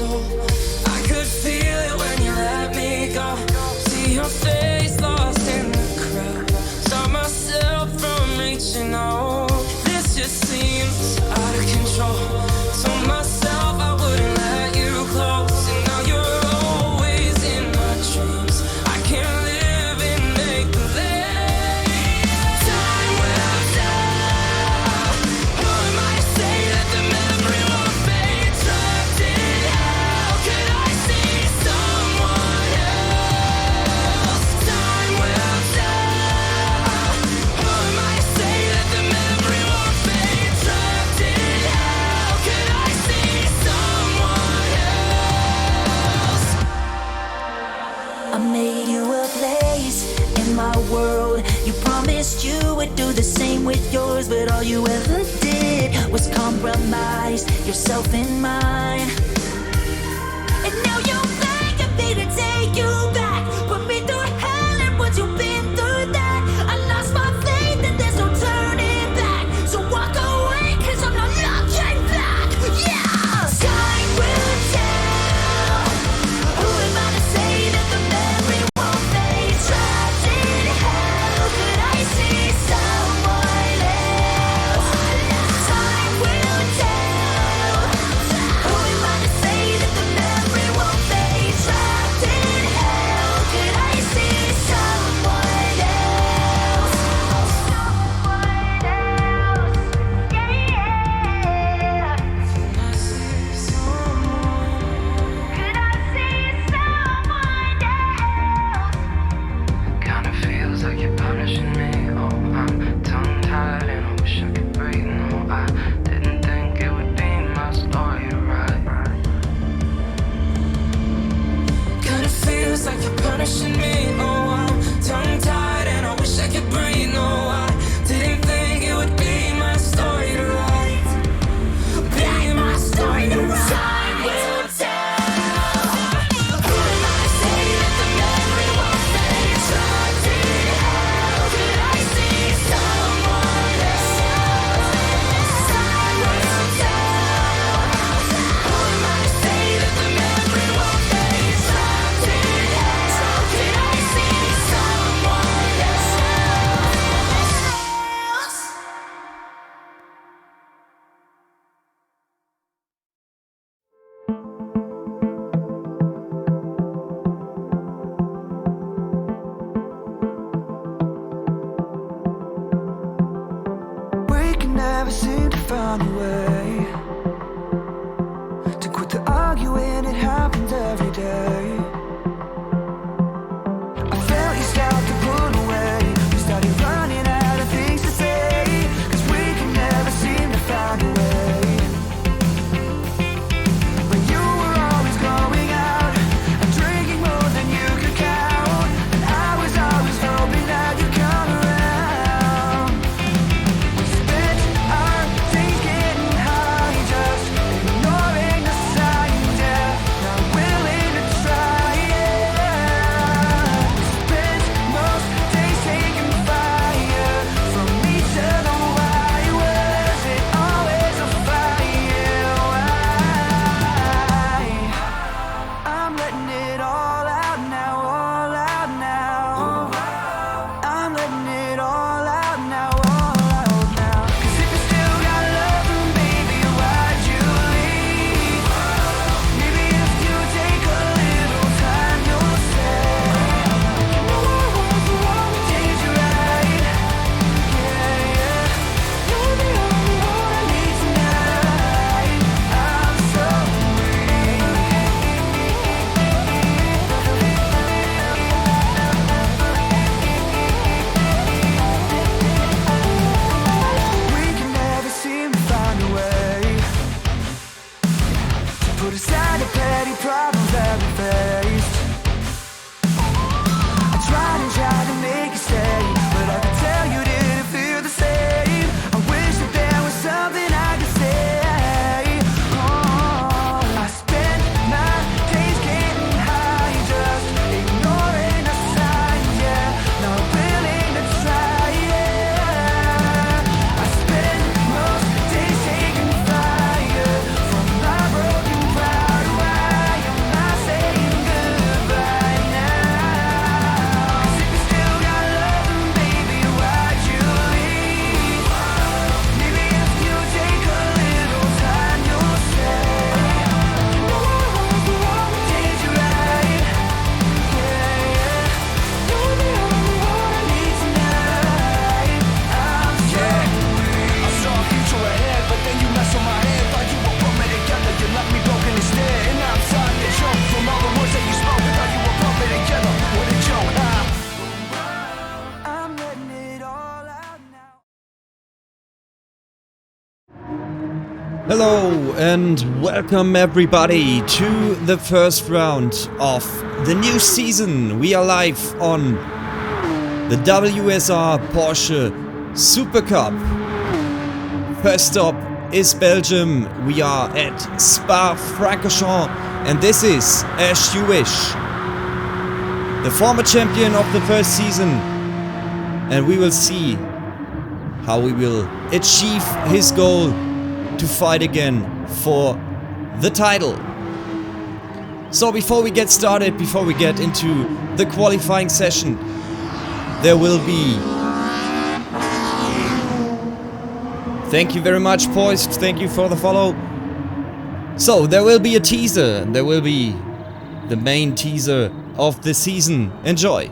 soul. I could feel it when you let me go. See your face lost in the crowd. Stop myself from reaching out. This just seems out of control. Told myself I wouldn't let you close, and now you're always in my dreams. I can't live in make-believe. Time will tell. Who am I to say that the memory won't fade? Trapped in hell, could I see someone else? Time will tell. Who am I to say that the memory won't fade? Trapped in hell, could I see someone else? I made you a place in my world. You promised you would do the same with yours, but all you ever did was compromise yourself and mine. And now you're begging me to take you back. Put me through hell, and once you've been through that, I lost my faith and there's no turning back. So walk away, cause I'm not looking back. Yeah! Time will tell. Who am I to say that the memory won't fade? Trapped in hell, could I see someone else? Time will tell. Who am I to say that the memory won't fade? Trapped in hell, could I see someone else? Someone else, yeah. Could I see someone else? Kinda feels like you're punishing me. Oh, I'm tongue-tied and I wish I could breathe. No, I didn't think it would be my story to write. Kinda feels like you're punishing me. Oh, I'm tongue-tied and I wish I could breathe. No, I didn't think it would be my story to write. Be my story to write. Time will tell. Who am I to say that the memory won't fade? Trapped in hell, could I see someone else? Time will tell. Who am I to say that the memory won't fade? Trapped in hell, could I see Hello and welcome everybody to the first round of the new season. We are live on the WSR Porsche SuperCup. First stop is Belgium. We are at Spa-Francorchamps and this is As You Wish, the former champion of the first season, and we will see how he will achieve his goal to fight again for the title. So before we get started, before we get into the qualifying session, there will be... Thank you very much, Poised. Thank you for the follow. So there will be a teaser. There will be the main teaser of the season. Enjoy.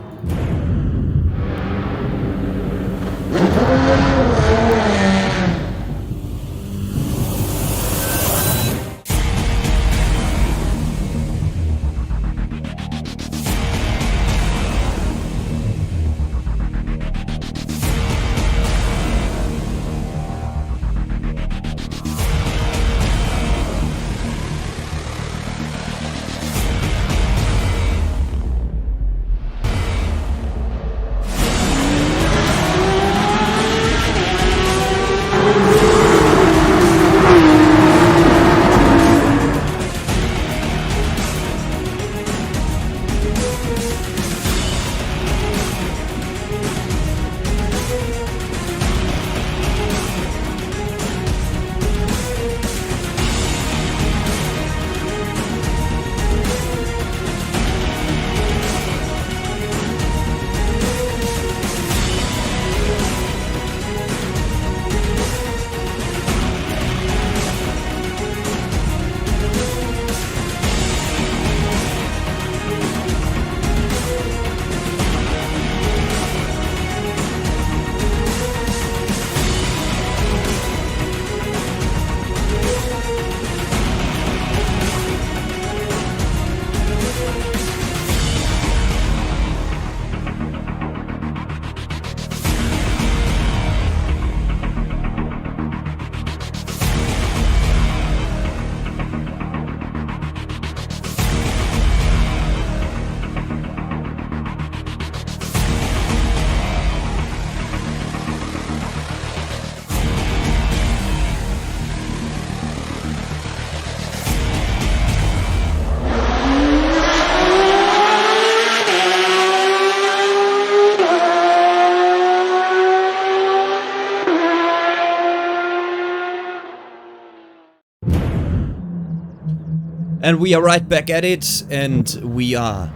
And we are right back at it, and we are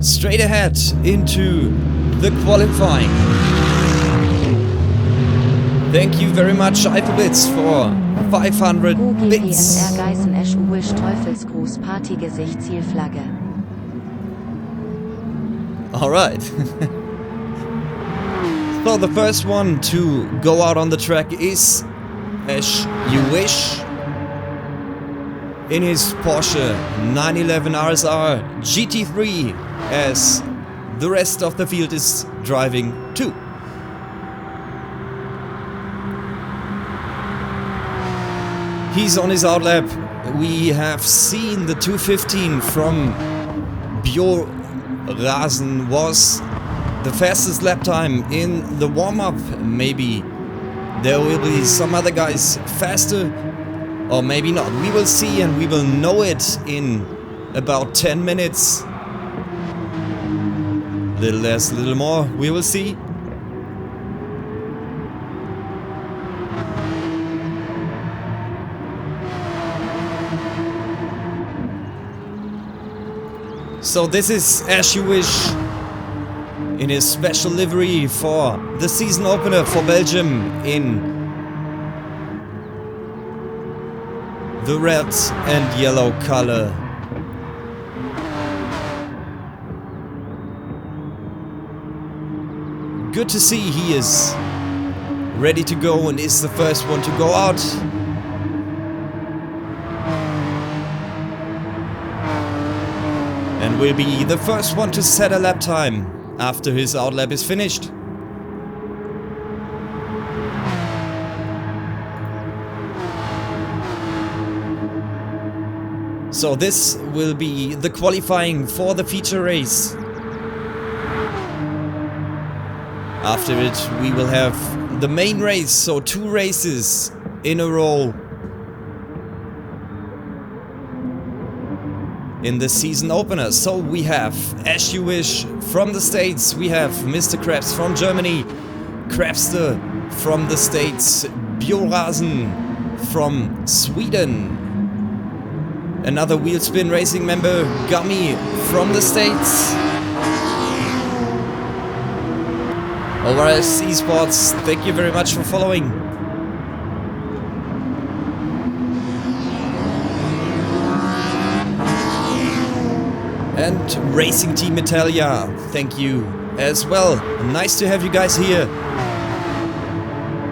straight ahead into the qualifying. Thank you very much, Alphabets, for 500 bits. WSR Geißen As You Wish Teufelsgruß Partygesicht Zielflagge. Alright. So the first one to go out on the track is As You Wish in his Porsche 911 RSR GT3, as the rest of the field is driving too. He's on his outlap. We have seen the 215 from Bio Rasen was the fastest lap time in the warm-up. Maybe there will be some other guys faster, or maybe not. We will see, and we will know it in about 10 minutes. Little less, little more, we will see. So this is As You Wish in his special livery for the season opener for Belgium in the red and yellow color. Good to see he is ready to go and is the first one to go out. And will be the first one to set a lap time after his outlap is finished. So this will be the qualifying for the feature race. After it, we will have the main race, so 2 races in a row in the season opener. So we have As You Wish from the States, we have Mr. Krabs from Germany, Krabster from the States, Biorasen from Sweden, another Wheelspin Racing member, Gummy from the States, ORS Esports, thank you very much for following. And Racing Team Italia, thank you as well. Nice to have you guys here.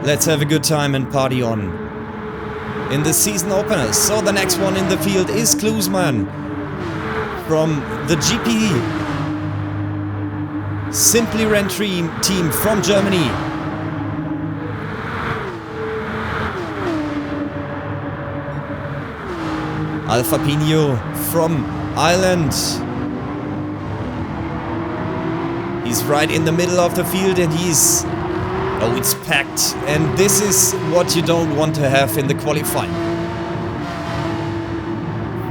Let's have a good time and party on in the season opener. So the next one in the field is Klusman from the GP Simply Ren team from Germany. Alfa Pino from Ireland. He's right in the middle of the field and he's... Oh, it's packed. And this is what you don't want to have in the qualifying.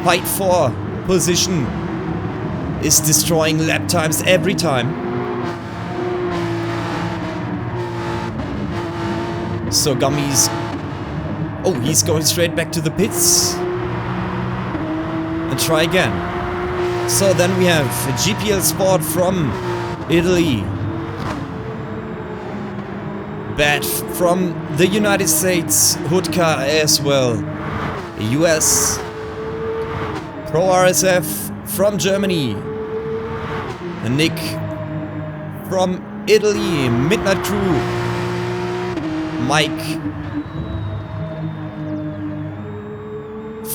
Fight for position is destroying lap times every time. So Gummy's... Oh, he's going straight back to the pits. And try again. So then we have GPL Sport from Italy. Bad from the United States. Hudka as well. US. Pro RSF from Germany. Nick from Italy. Midnight Crew. Mike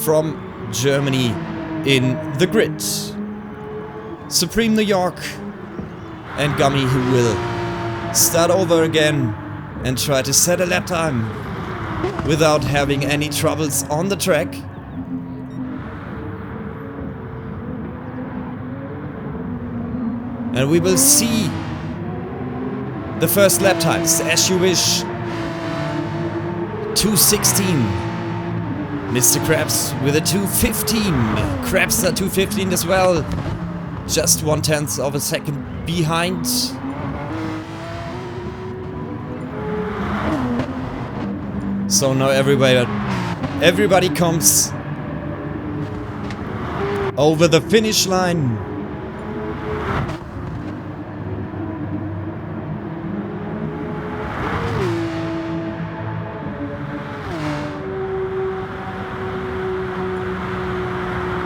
from Germany in the grid. Supreme New York and Gummy, who will start over again and try to set a lap time without having any troubles on the track. And we will see the first lap times. As You Wish, 2:16. Mr. Krabs with a 2:15. Krabster 2:15 as well. Just 1/10 of a second behind. So now everybody comes over the finish line.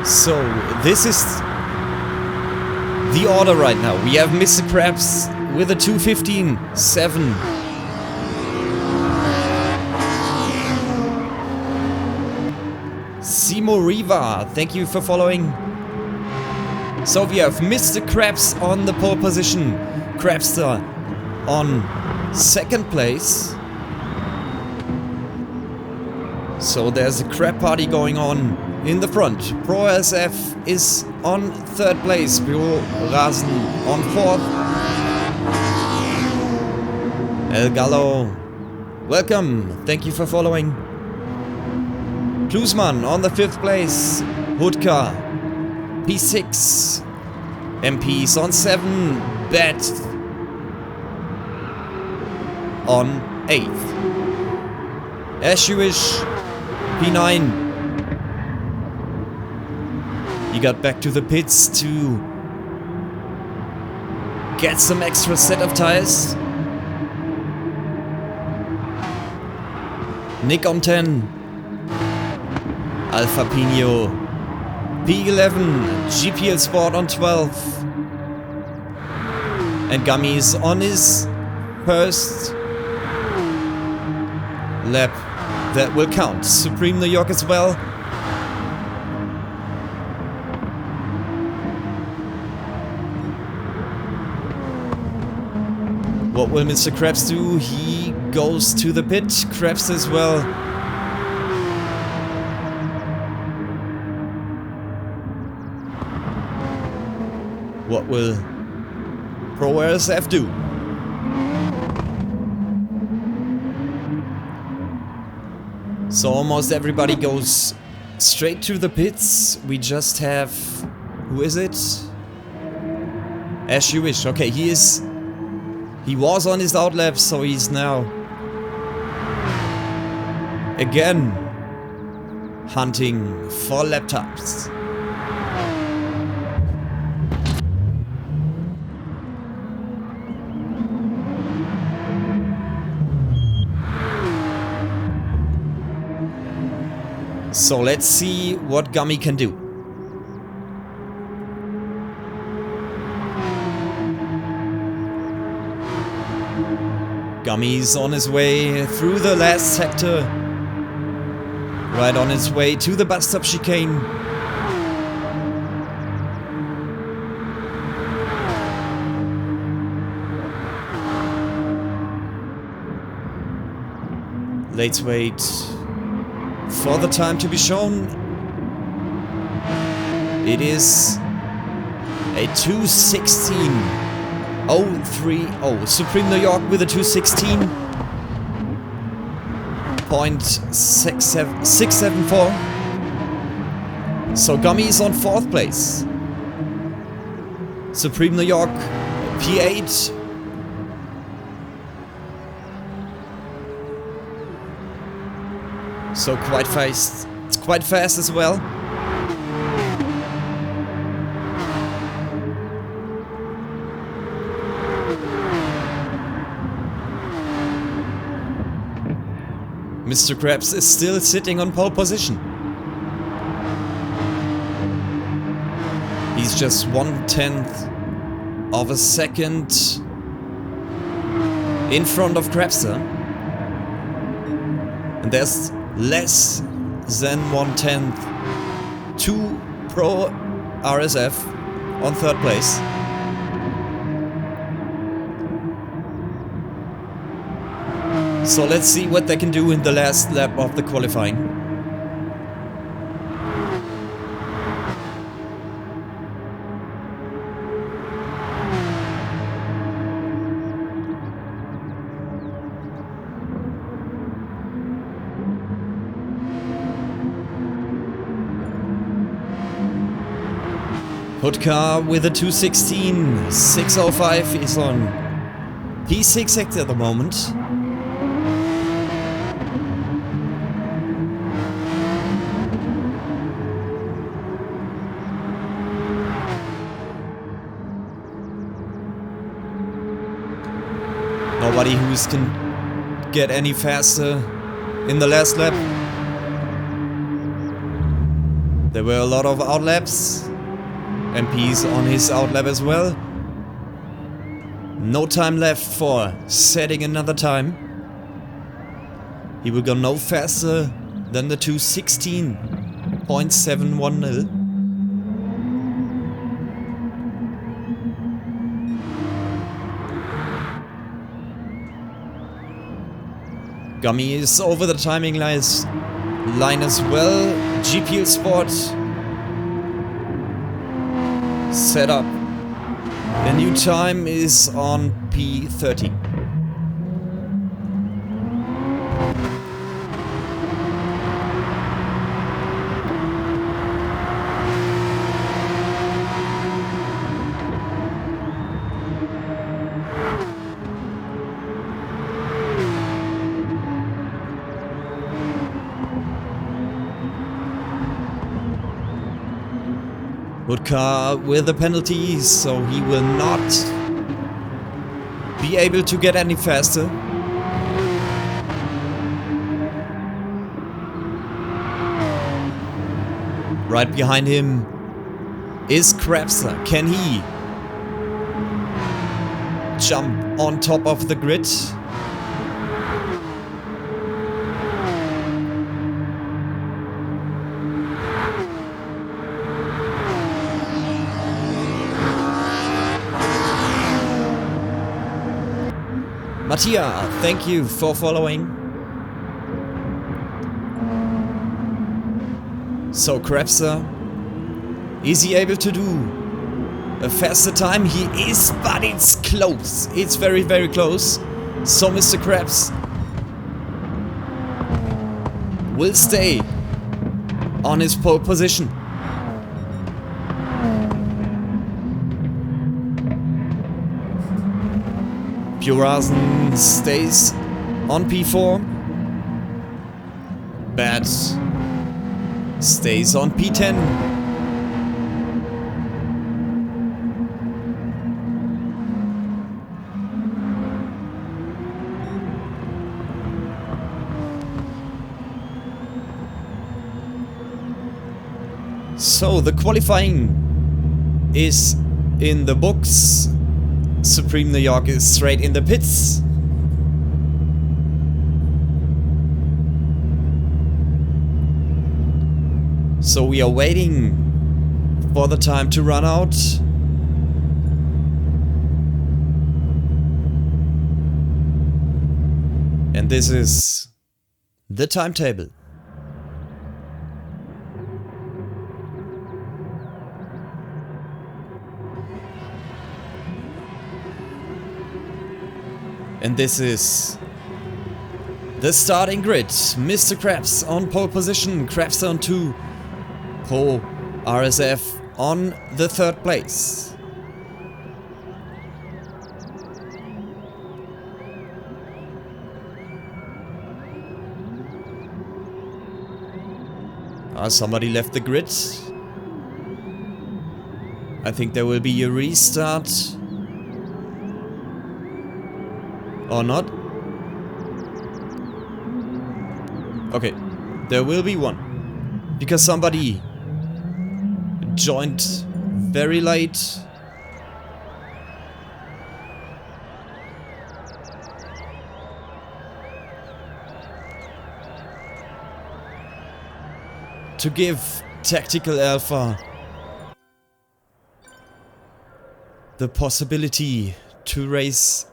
So this is the order right now. We have Mr. Krabs with a 2:15.7. Simo Riva, thank you for following. So we have Mr. Krabs on the pole position. Krabster on second place. So there's a crab party going on in the front. Pro SF is on third place. Büro Rasen on fourth. El Gallo, welcome. Thank you for following. Klusman on the fifth place. Hudka P6. MP's on 7. Bet on 8th. As You Wish P9. He got back to the pits to get some extra set of tires. Nick on 10. Alfa Pino P11. GPL Sport on 12. And Gummy's on his first lap. That will count. Supreme New York as well. What will Mr. Krabs do? He goes to the pit. Krabs as well. What will Pro WSR do? So almost everybody goes straight to the pits. We just have... who is it? As you wish. Okay, he was on his outlap, so he's now again hunting for laptops. So let's see what Gummy can do. Gummy's on his way through the last sector. Right on his way to the bus stop chicane. Let's wait for the time to be shown. It is a 2:16.030. Supreme New York with a 2:16.674. So Gummy is on 4th place. Supreme New York P8. So quite fast. It's quite fast as well. Mr. Krabs is still sitting on pole position. He's just 1/10 of a second in front of Krabster. And there's less than 1/10 to Pro RSF on 3rd place. So let's see what they can do in the last lap of the qualifying. Hoodka with a 2:16.605 is on P6 at the moment. Nobody who can get any faster in the last lap. There were a lot of outlaps. MP's on his outlap as well. No time left for setting another time. He will go no faster than the 2:16.710. Gummy is over the timing line as well. GPL Sport set up. The new time is on P30. Hoodka with the penalties, so he will not be able to get any faster. Right behind him is Krabster. Can he jump on top of the grid? Mattia, thank you for following. So Krabster, is he able to do a faster time. He is, but it's close. It's very, very close. So Mr. Krabs will stay on his pole position. Purasen stays on P4. Bad stays on P10. So the qualifying is in the books. Supreme New York is straight in the pits. So we are waiting for the time to run out. And this is the timetable. And this is the starting grid. Mr. Krabs on pole position, Krabs on 2, Pro RSF on the 3rd place. Somebody left the grid. I think there will be a restart. Or not? Okay, there will be one. Because somebody joined very late. To give Tactical Alpha the possibility to race.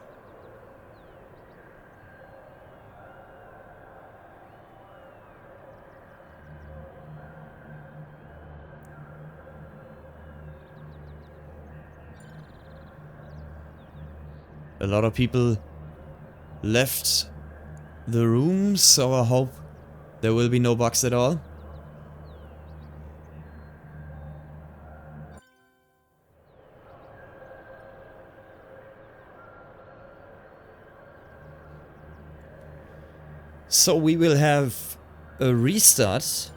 A lot of people left the room, so I hope there will be no bugs at all. So we will have a restart.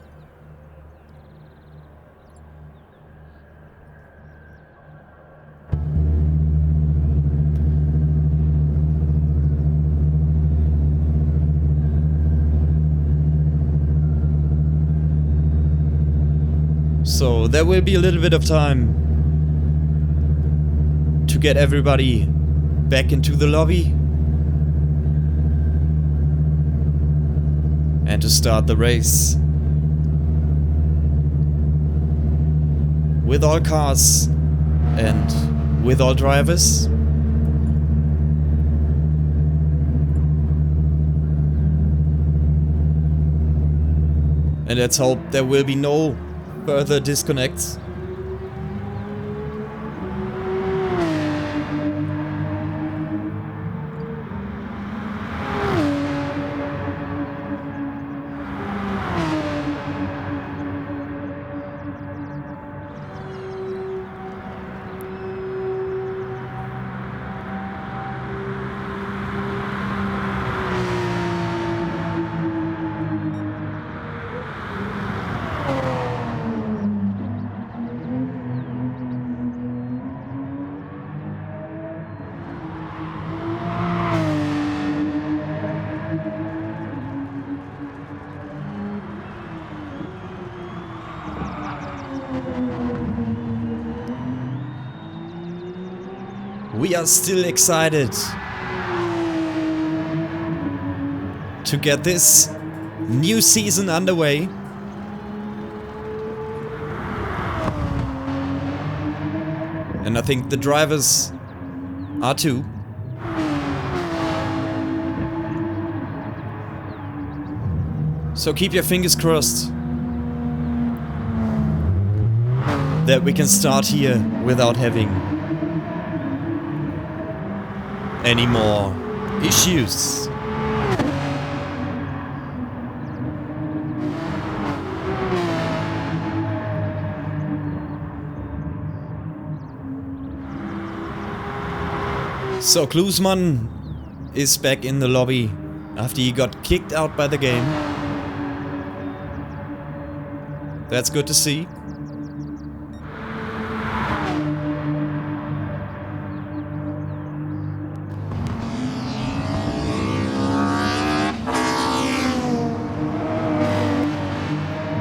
So there will be a little bit of time to get everybody back into the lobby and to start the race with all cars and with all drivers. And let's hope there will be no further disconnects. We are still excited to get this new season underway. And I think the drivers are too. So keep your fingers crossed that we can start here without having any more issues. So Klusman is back in the lobby after he got kicked out by the game. That's good to see.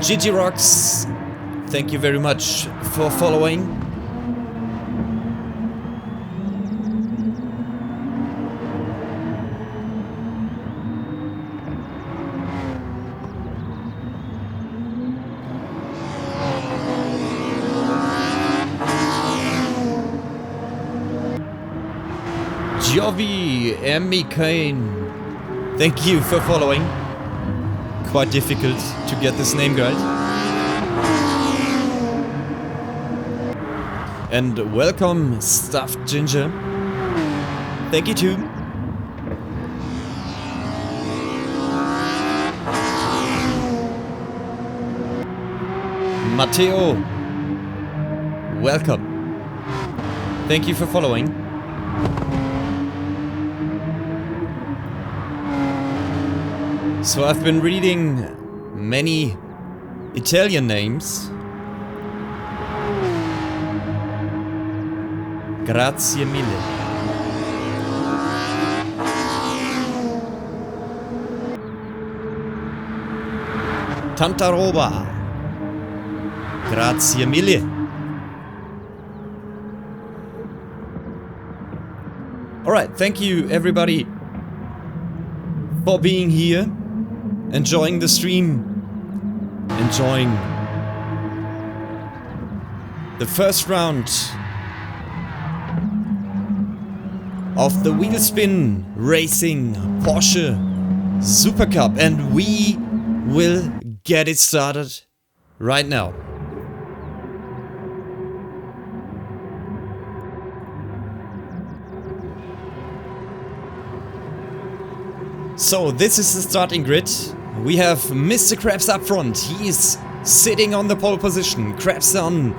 GG Rocks, thank you very much for following. Jovi Emmy Kane, thank you for following. Quite difficult to get this name right. And welcome Stuffed Ginger, thank you too. Matteo, welcome, thank you for following. So I've been reading many Italian names. Grazie mille. Tanta roba. Grazie mille. Alright, thank you everybody for being here. Enjoying the stream, enjoying the first round of the Wheelspin Racing Porsche SuperCup, and we will get it started right now. So this is the starting grid. We have Mr. Krabs up front. He is sitting on the pole position. Krabs on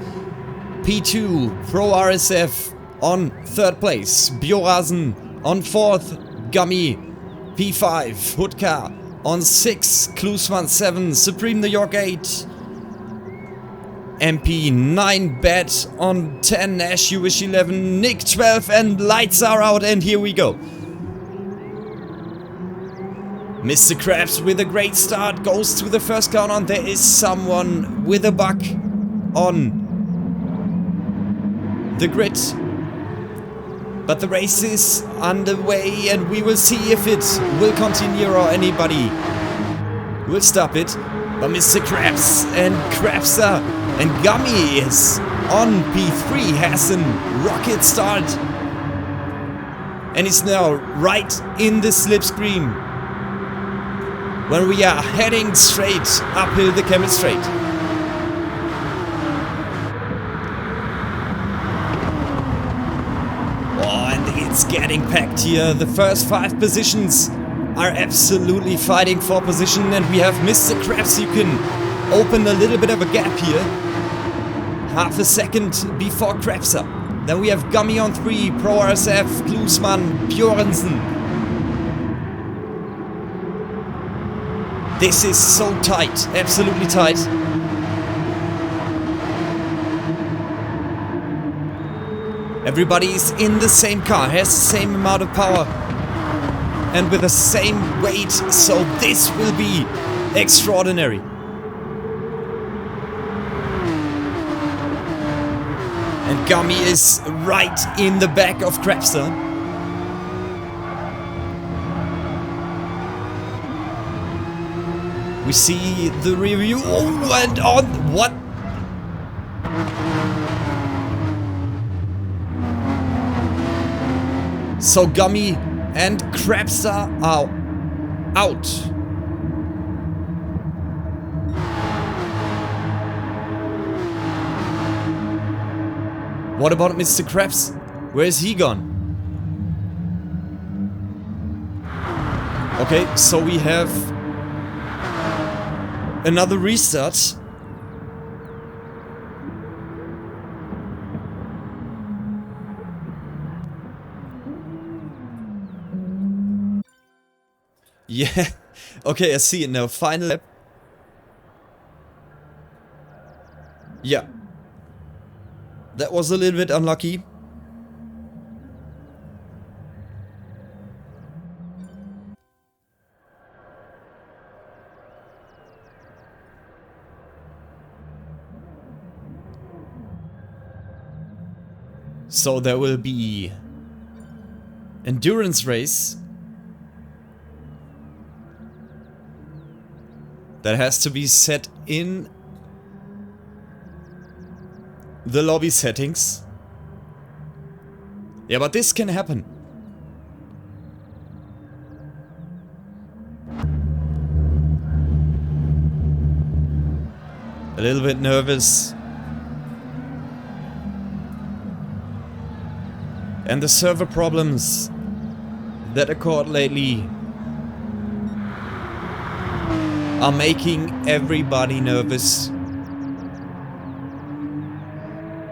P2. Pro RSF on 3rd place. Biorasen on 4th. Gummy P5. Hudka on 6. Klusman 7. Supreme New York 8. MP 9. Bet on 10. Nash Jewish 11. Nick 12. And lights are out. And here we go. Mr. Krabs with a great start goes to the first count on. There is someone with a buck on the grid. But the race is underway and we will see if it will continue or anybody will stop it. But Mr. Krabs and Krabser and Gummy is on P3, has a rocket start. And is now right in the slipstream. When we are heading straight uphill the Camel Straight. Oh, and it's getting packed here. The first 5 positions are absolutely fighting for position, and we have Mr. Krabs. You can open a little bit of a gap here. Half a second before Krabser. Then we have Gummy on 3, Pro RSF, Klusman, Bjornsen. This is so tight, absolutely tight. Everybody is in the same car, has the same amount of power and with the same weight, so this will be extraordinary. And Gummy is right in the back of Krabster. We see the review. Oh, and on what? So Gummy and Krabster are out. What about Mr. Krabs? Where is he gone? Okay, so we have another restart. Yeah, okay, I see it now. Final lap. Yeah. That was a little bit unlucky. So there will be endurance race that has to be set in the lobby settings. Yeah, but this can happen. A little bit nervous. And the server problems that occurred lately are making everybody nervous.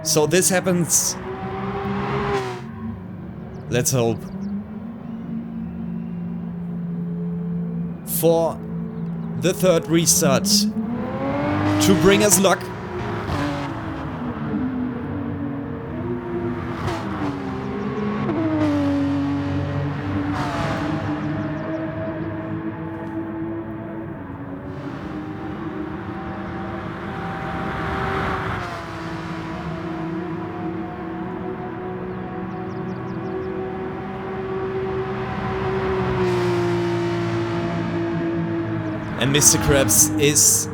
So this happens. Let's hope. For the third restart to bring us luck. And Mr. Krabs is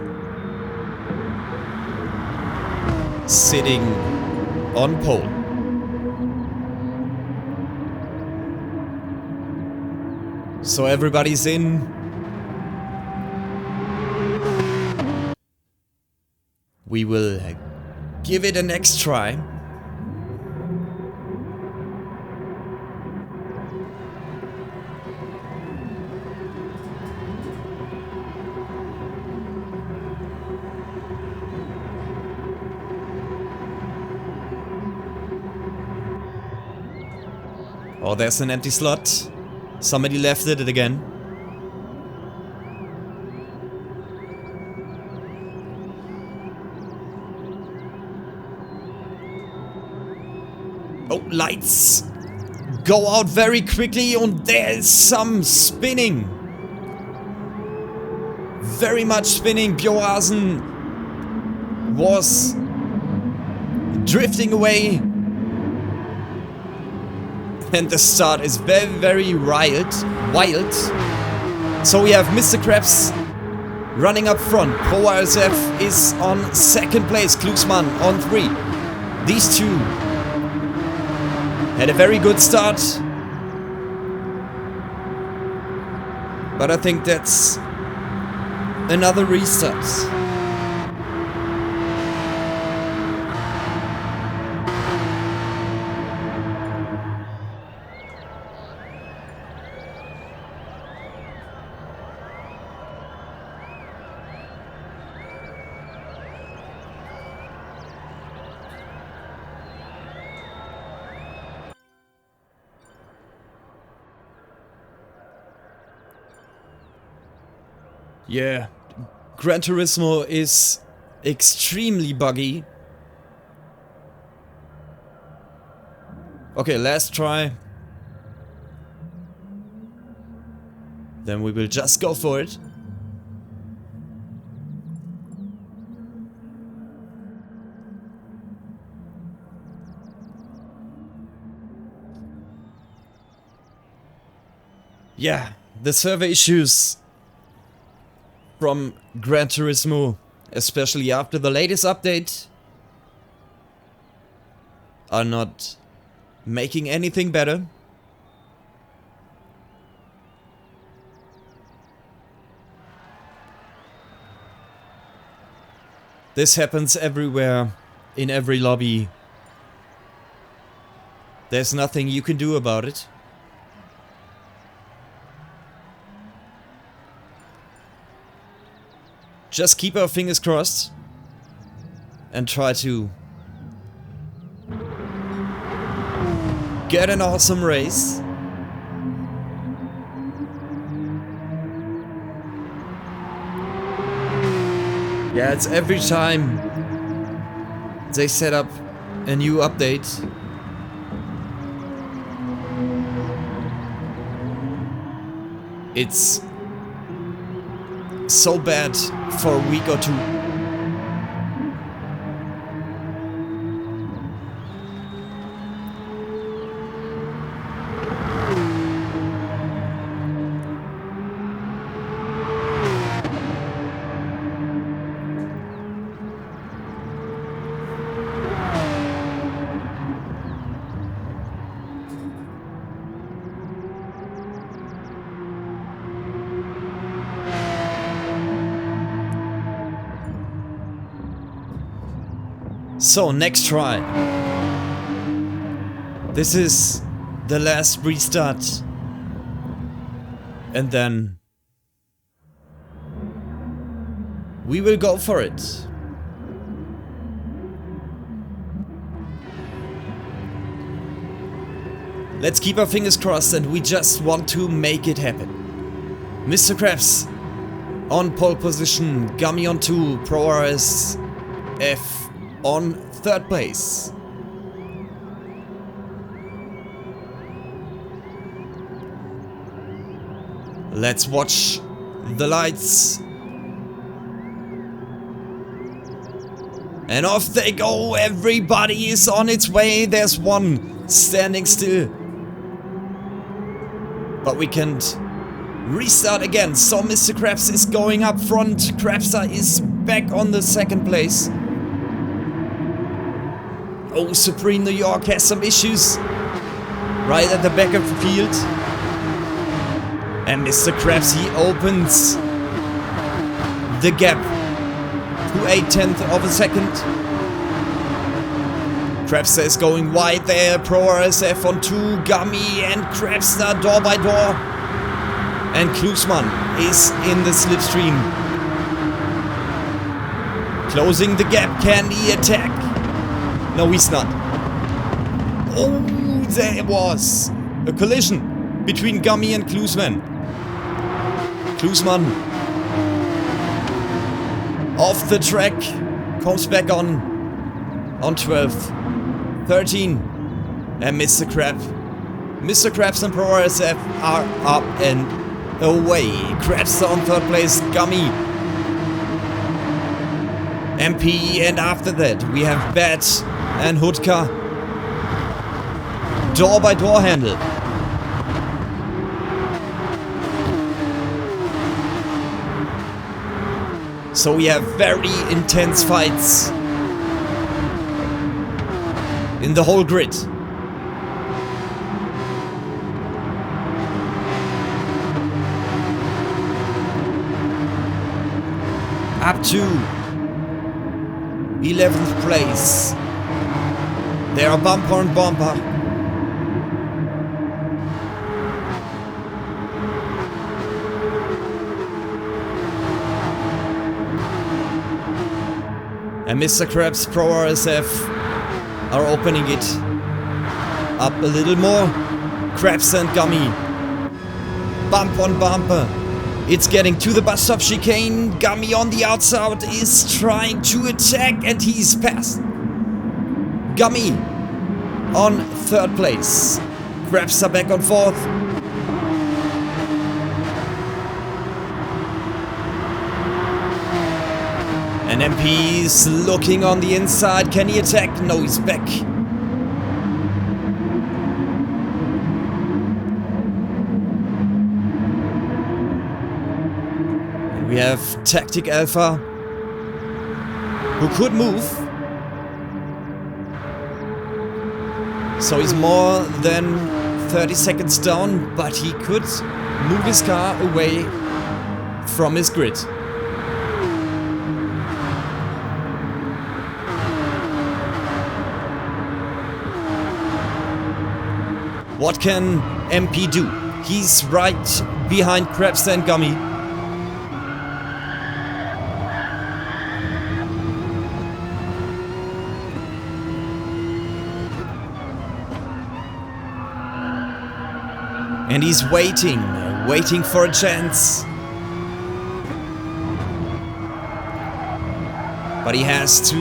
sitting on pole. So everybody's in. We will give it a next try. Oh, there's an empty slot. Somebody left it again. Oh, lights go out very quickly and there's some spinning. Very much spinning. Bjorsen was drifting away. And the start is very, very wild. So we have Mr. Krabs running up front. WSR is on second place. Klusman on 3. These two had a very good start. But I think that's another restart. Yeah, Gran Turismo is extremely buggy. Okay, last try. Then we will just go for it. Yeah, the server issues from Gran Turismo, especially after the latest update, are not making anything better. This happens everywhere, in every lobby. There's nothing you can do about it. Just keep our fingers crossed and try to get an awesome race. Yeah, it's every time they set up a new update. It's so bad for a week or two. So, next try. This is the last restart. And then we will go for it. Let's keep our fingers crossed, and we just want to make it happen. Mr. Krabs on pole position, Gummy on 2, Pro RS F on 3rd place. Let's watch the lights. And off they go, everybody is on its way. There's one standing still. But we can't restart again. So Mr. Krabs is going up front. Krabster is back on the 2nd place. Oh, Supreme New York has some issues right at the back of the field. And Mr. Krabs, he opens the gap to 1/10 of a second. Krabster is going wide there. Pro RSF on 2, Gummy and Krabster door by door. And Klusman is in the slipstream. Closing the gap, can he attack? No, he's not. Oh, there was a collision between Gummy and Klusman. Klusman off the track, comes back on 12th, 13, and Mr. Krabs and Pro RSF are up and away. Krabs on 3rd place, Gummy, MP, and after that we have Bat and Hudka door by door handle. So we have very intense fights in the whole grid. Up to 11th place. They are bumper and bumper. And Mr. Krabs, Pro RSF are opening it up a little more. Krabs and Gummy. Bump on bumper. It's getting to the bus stop chicane. Gummy on the outside is trying to attack, and he's passed. Gummy on 3rd place. Krabs are back on 4th. And MP's looking on the inside. Can he attack? No, he's back. And we have Tactic Alpha, who could move. So he's more than 30 seconds down, but he could move his car away from his grid. What can MP do? He's right behind Krebs and Gummy. And he's waiting for a chance. But he has to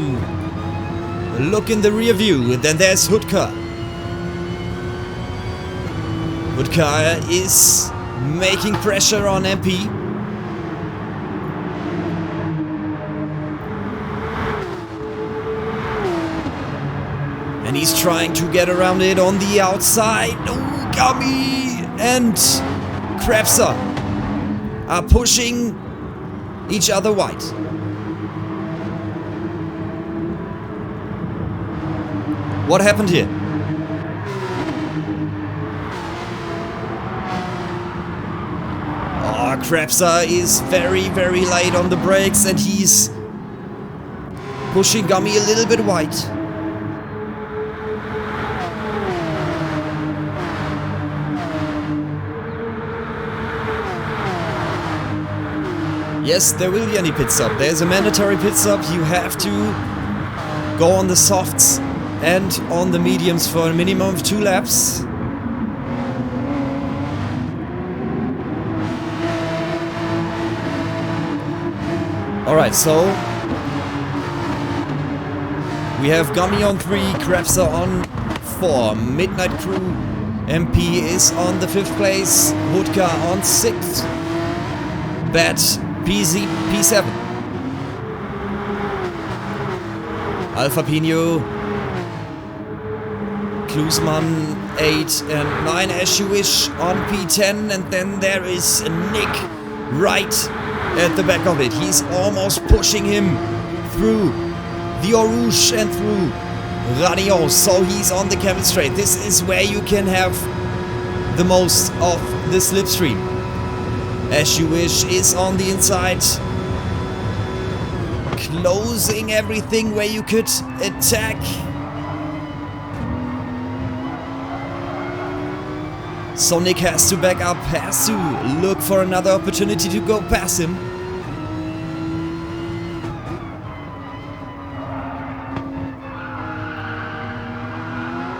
look in the rear view. Then there's Hudka. Hudka is making pressure on MP. And he's trying to get around it on the outside. Oh, Gummy and Krebser are pushing each other wide. What happened here? Oh, Krebser is very late on the brakes and he's pushing Gummy a little bit wide. Yes, there will be any pit stop. There's a mandatory pit stop. You have to go on the softs and on the mediums for a minimum of 2 laps. Alright, so we have Gummy on 3, Krebser on 4, Midnight Crew MP is on the 5th place, Hudka on 6th, Bat P7, Alfa Pino, Klusman 8 and 9 as you wish on P10, and then there is Nick right at the back of it. He's almost pushing him through the Eau Rouge and through Radio, so he's on the Camel Straight. This is where you can have the most of the slipstream. As you wish is on the inside, closing everything where you could attack. So Nick has to back up, has to look for another opportunity to go past him.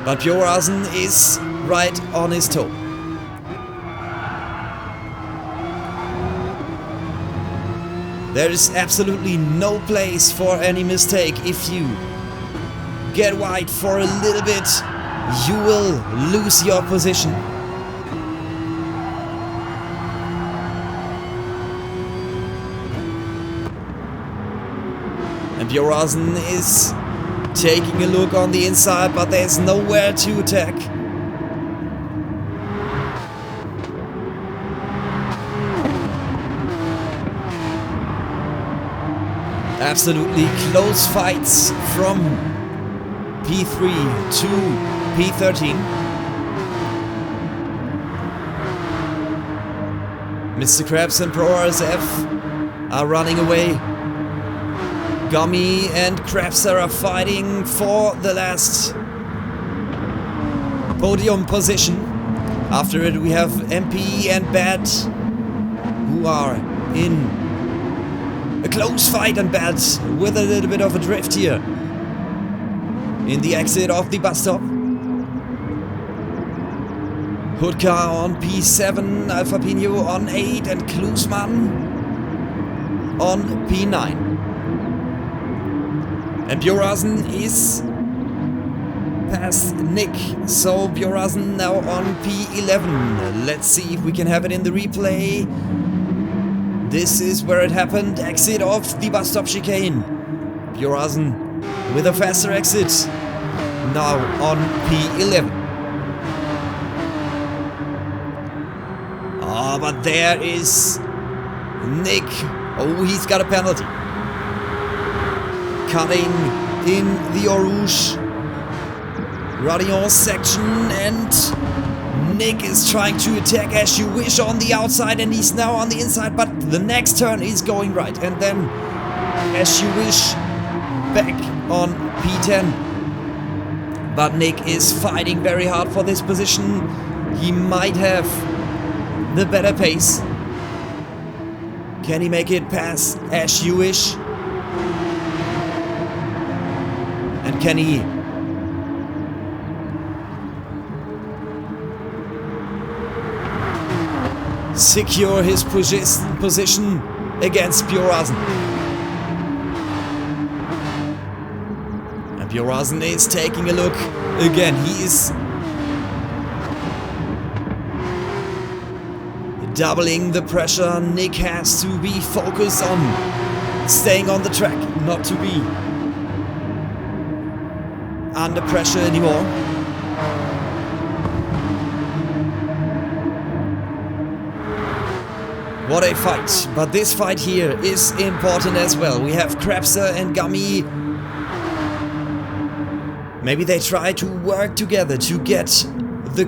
But Bjorasen is right on his toe. There is absolutely no place for any mistake. If you get wide for a little bit, you will lose your position. And Bjorasen is taking a look on the inside, but there's nowhere to attack. Absolutely close fights from P3 to P13. Mr. Krabs and Pro RSF are running away. Gummy and Krebser are fighting for the last podium position. After it we have MP and Bat, who are in a close fight, and Bat with a little bit of a drift here in the exit of the bus stop. Hudka on P7, Alfa Pino on 8 and Klusman on P9. And Bjorasen is past Nick, so Bjorasen now on P11. Let's see if we can have it in the replay. This is where it happened, exit of the bus stop chicane. Bjorasen with a faster exit, now on P11. Oh, but there is Nick. Oh, he's got a penalty. Cutting in the Eau Rouge Radio section, and Nick is trying to attack as you wish on the outside, and he's now on the inside, but the next turn is going right, and then as you wish back on P10. But Nick is fighting very hard for this position. He might have the better pace. Can he make it past Ash Jewish? And can he secure his position against Bjorazen? And Bjorazen is taking a look again. He is doubling the pressure. Nick has to be focused on staying on the track, not to be under pressure anymore. What a fight. But this fight here is important as well. We have Krebser and Gummy. Maybe they try to work together to get the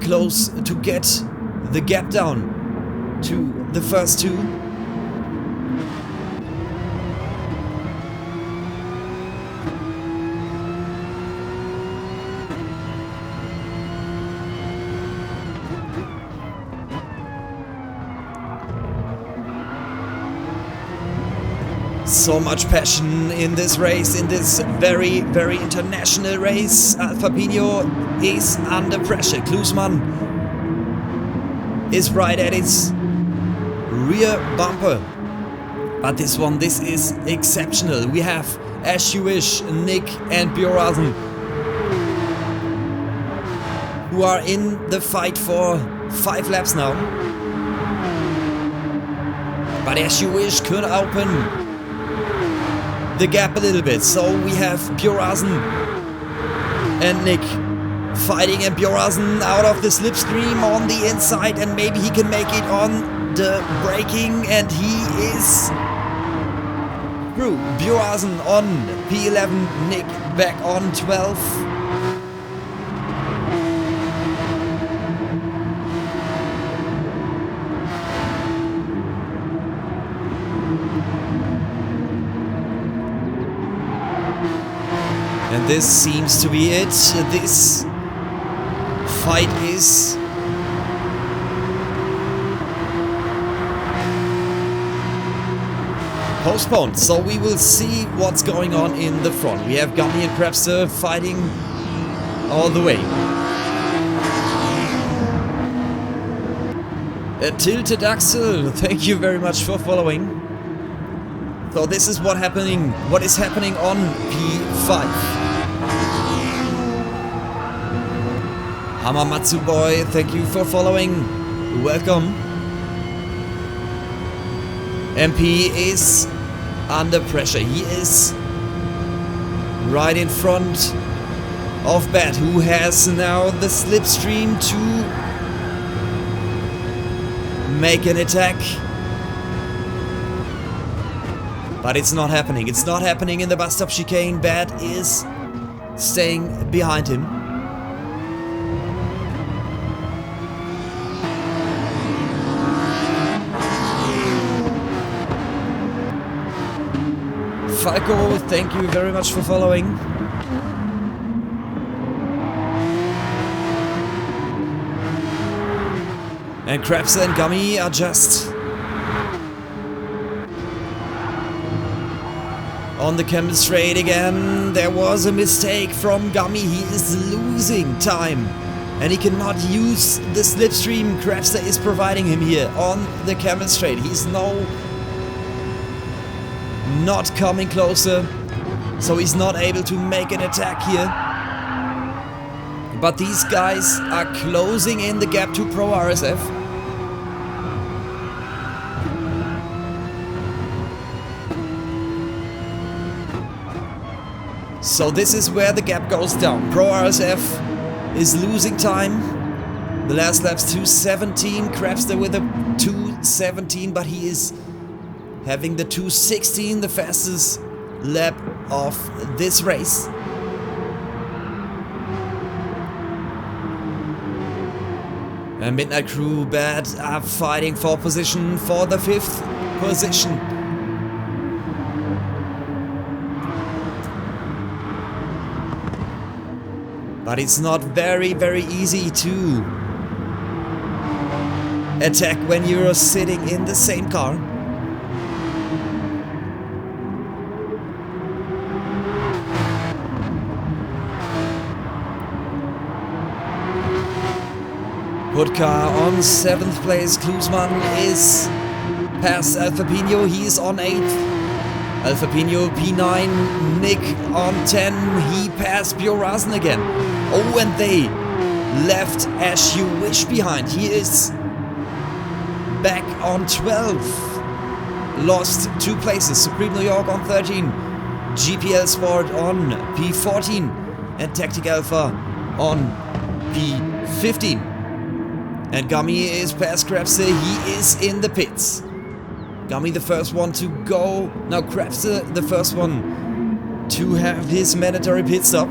gap down to the first two. So much passion in this race, in this very, very international race. Fabinho is under pressure. Klusman is right at its rear bumper. But this is exceptional. We have Ash Jewish, Nick and Bjorazen, who are in the fight for 5 laps now. But Ash Jewish could open the gap a little bit. So we have Bjorazen and Nick fighting, and Bjorazen out of the slipstream on the inside, and maybe he can make it on the braking, and he is through. Bjorazen on P11, Nick back on 12. And this seems to be it. This fight is postponed. So we will see what's going on in the front. We have Gummy and Krebster fighting all the way. A tilted Axel, thank you very much for following. So this is what is happening on P5. Hamamatsu boy, thank you for following. Welcome. MP is under pressure. He is right in front of Bat, who has now the slipstream to make an attack. But it's not happening. It's not happening in the bus stop chicane. Bat is staying behind him. Falco, thank you very much for following. And Krabs and Gummy are just on the camel straight again. There was a mistake from Gummy. He is losing time and he cannot use the slipstream Krabster is providing him here on the camel straight. He's not coming closer, so he's not able to make an attack here. But these guys are closing in the gap to Pro RSF. So this is where the gap goes down. Pro RSF is losing time. The last lap's 2:17. Krabster with a 2:17, but he is having the 2:16, the fastest lap of this race. And Midnight Crew Bad are fighting for position, for the 5th position. But it's not very easy to attack when you're sitting in the same car. Hudka on 7th place. Klusman is past Alfa Pino. He is on 8th. Alfa Pino P9. Nick on 10. He passed Bjorasen again. Oh, and they left As You Wish behind. He is back on 12. Lost 2 places. Supreme New York on 13. GPL Sport on P14. And Tactic Alpha on P15. And Gummy is past Krebse. He is in the pits. Gummy the first one to go. Now Krebse the first one to have his mandatory pit stop.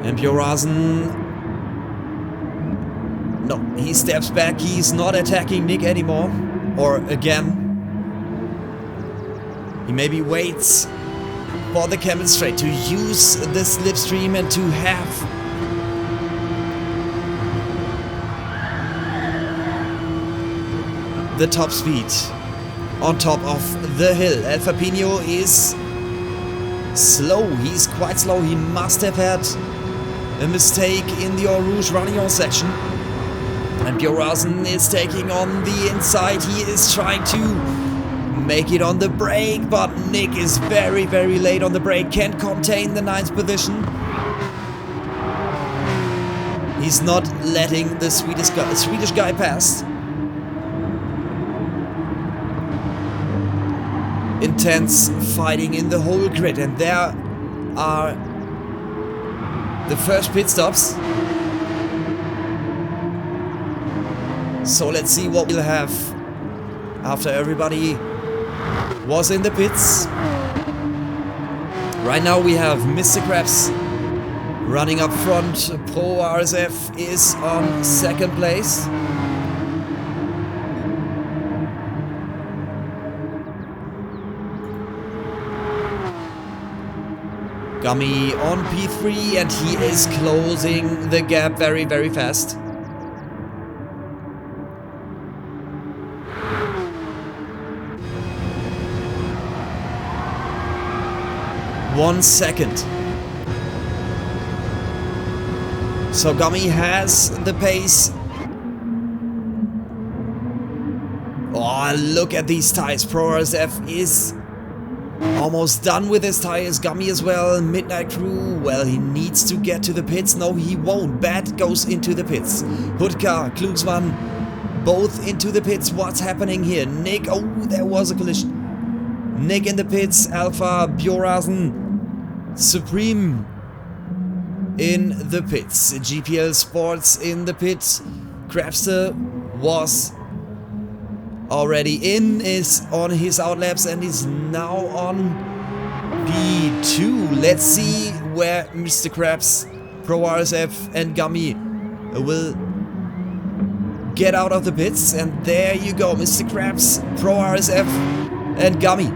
And Bjorasen, no, he steps back. He's not attacking Nick anymore. Or again. He maybe waits for the chemistry to use the slipstream and to have the top speed on top of the hill. Alfa Pino is slow. He's quite slow. He must have had a mistake in the Eau Rouge running on section. And Bjorasen is taking on the inside. He is trying to make it on the brake, but Nick is very late on the brake. Can't contain the 9th position. He's not letting the Swedish guy pass. Intense fighting in the whole grid, and there are the first pit stops. So let's see what we'll have after everybody was in the pits. Right now we have Mr. Krabs running up front. Pro RSF is on 2nd place. Gummy on P3, and he is closing the gap very fast. One second. So Gummy has the pace. Oh, look at these tires. Pro RSF is almost done with his tires. Gummy as well. Midnight Crew, well, he needs to get to the pits. No, he won't. Bat goes into the pits. Hudka, Klugsmann, both into the pits. What's happening here? Nick, oh, there was a collision. Nick in the pits. Alpha, Bjorasen, Supreme in the pits. GPL Sports in the pits. Krabster was already in, is on his outlaps, and is now on P2. Let's see where Mr. Krabs, Pro RSF and Gummy will get out of the pits. And there you go, Mr. Krabs, Pro RSF and Gummy.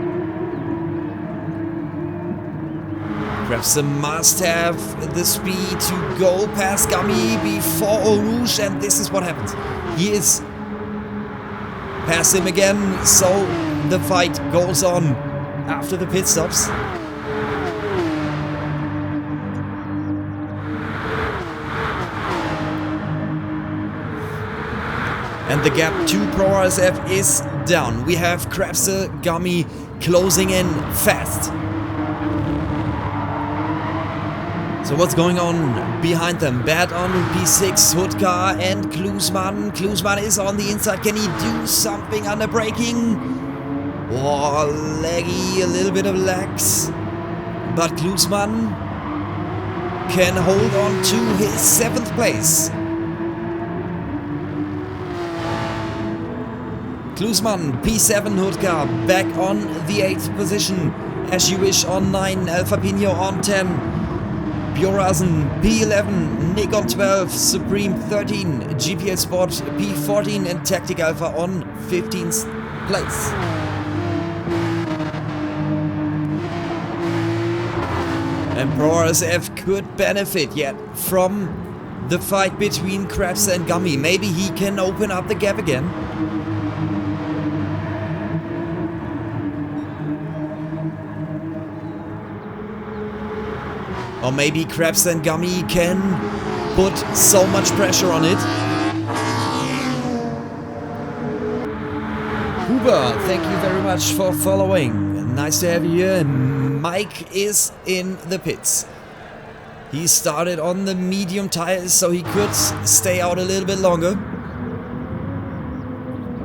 Krabs must have the speed to go past Gummy before Eau Rouge, and this is what happens. He is past him again, so the fight goes on after the pit stops. And the gap to Pro RSF is down. We have Krabster, Gummy closing in fast. So what's going on behind them? Bad on P6, Hudka and Klusman. Klusman is on the inside. Can he do something under braking? Oh, laggy, a little bit of lags. But Klusman can hold on to his 7th place. Klusman, P7, Hudka back on the 8th position. As You Wish on 9, Alfa Pino on 10. Bjorazen P11, Nick on 12, Supreme 13, GPL Sport P14 and Tactic Alpha on 15th place. And ProRSF could benefit yet from the fight between Krebs and Gummy. Maybe he can open up the gap again. Or maybe Krebs and Gummy can put so much pressure on it. Huber, thank you very much for following. Nice to have you here. Mike is in the pits. He started on the medium tires so he could stay out a little bit longer.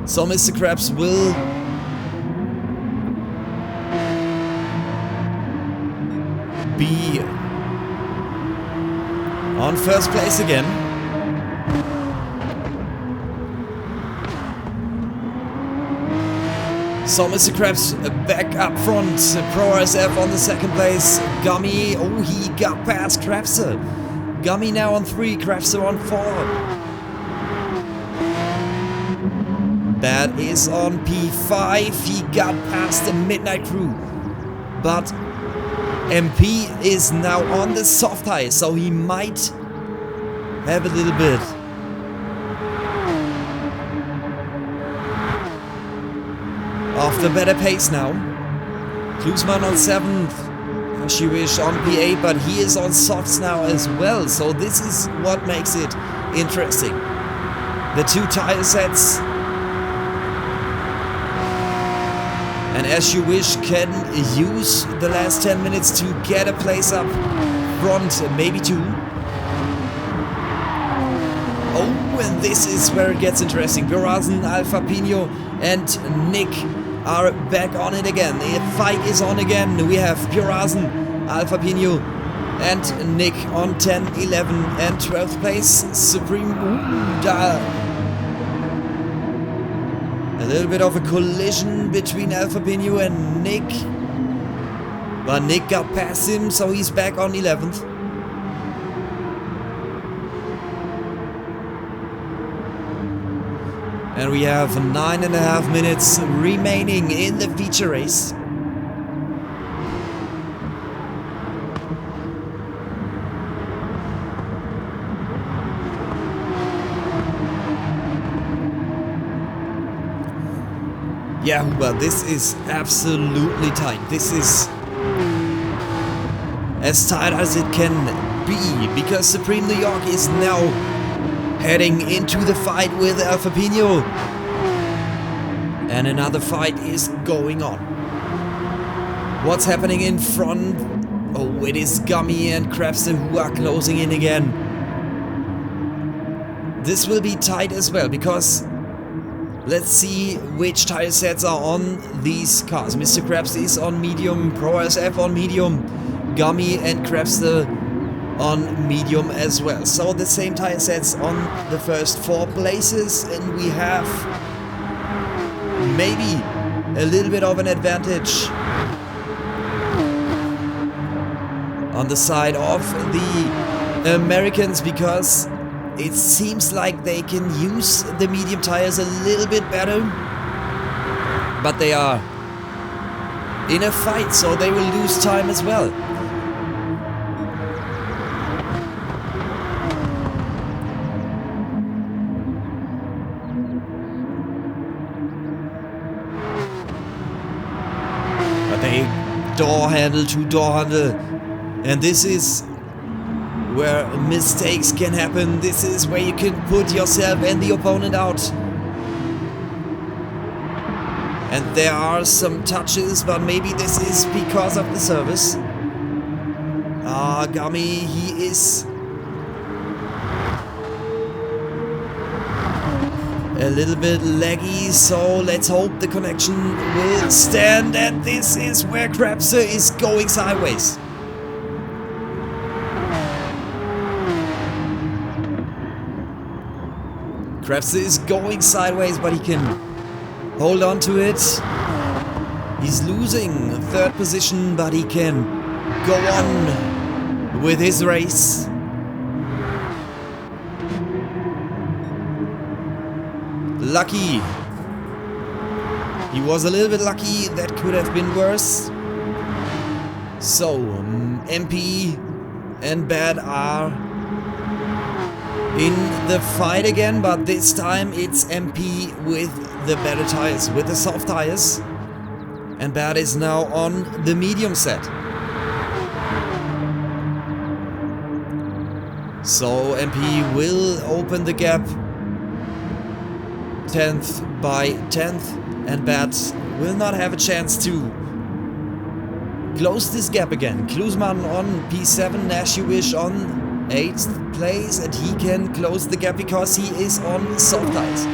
So Mr. Krebs will be on first place again. So Mr. Krebs back up front. ProRSF on the second place. Gummy, oh, he got past Krebser. Gummy now on 3, Krebser on 4. Bad is on P5. He got past the Midnight Crew. But MP is now on the soft tire, so he might have a little bit. After better pace now. Klusman on 7th. Ashiwish on P8, but he is on softs now as well. So this is what makes it interesting. The 2 tire sets. And Ashiwish can use the last 10 minutes to get a place up front, maybe 2. Oh, and this is where it gets interesting. Bjorazen, Alfa Pino and Nick are back on it again. The fight is on again. We have Bjorazen, Alfa Pino and Nick on 10, 11 and 12th place. Supreme, a little bit of a collision between Alfa Pino and Nick. But Nick got past him, so he's back on 11th. And we have 9.5 minutes remaining in the feature race. Yeah, well, this is absolutely tight. This is as tight as it can be, because Supreme New York is now heading into the fight with Alfa Pino. And another fight is going on. What's happening in front? Oh, it is Gummy and Krebster who are closing in again. This will be tight as well, because let's see which tire sets are on these cars. Mr. Krebs is on medium, ProRSF on medium, Gummy and Krebster on medium as well. So the same tire sets on the first 4 places, and we have maybe a little bit of an advantage on the side of the Americans, because it seems like they can use the medium tires a little bit better, but they are in a fight, so they will lose time as well. But they door handle to door handle, and this is where mistakes can happen. This is where you can put yourself and the opponent out. And there are some touches, but maybe this is because of the service. Gummy, he is a little bit laggy, so let's hope the connection will stand. And this is where Krebser is going sideways. Krebs is going sideways, but he can hold on to it. He's losing 3rd position, but he can go on with his race. Lucky. He was a little bit lucky. That could have been worse. So, MP and Bad are in the fight again, but this time it's MP with the better tires, with the soft tires. And Bad is now on the medium set. So MP will open the gap 10th by 10th, and Bad will not have a chance to close this gap again. Klusman on P7, Nash you wish on 8th place, and he can close the gap because he is on soft tires.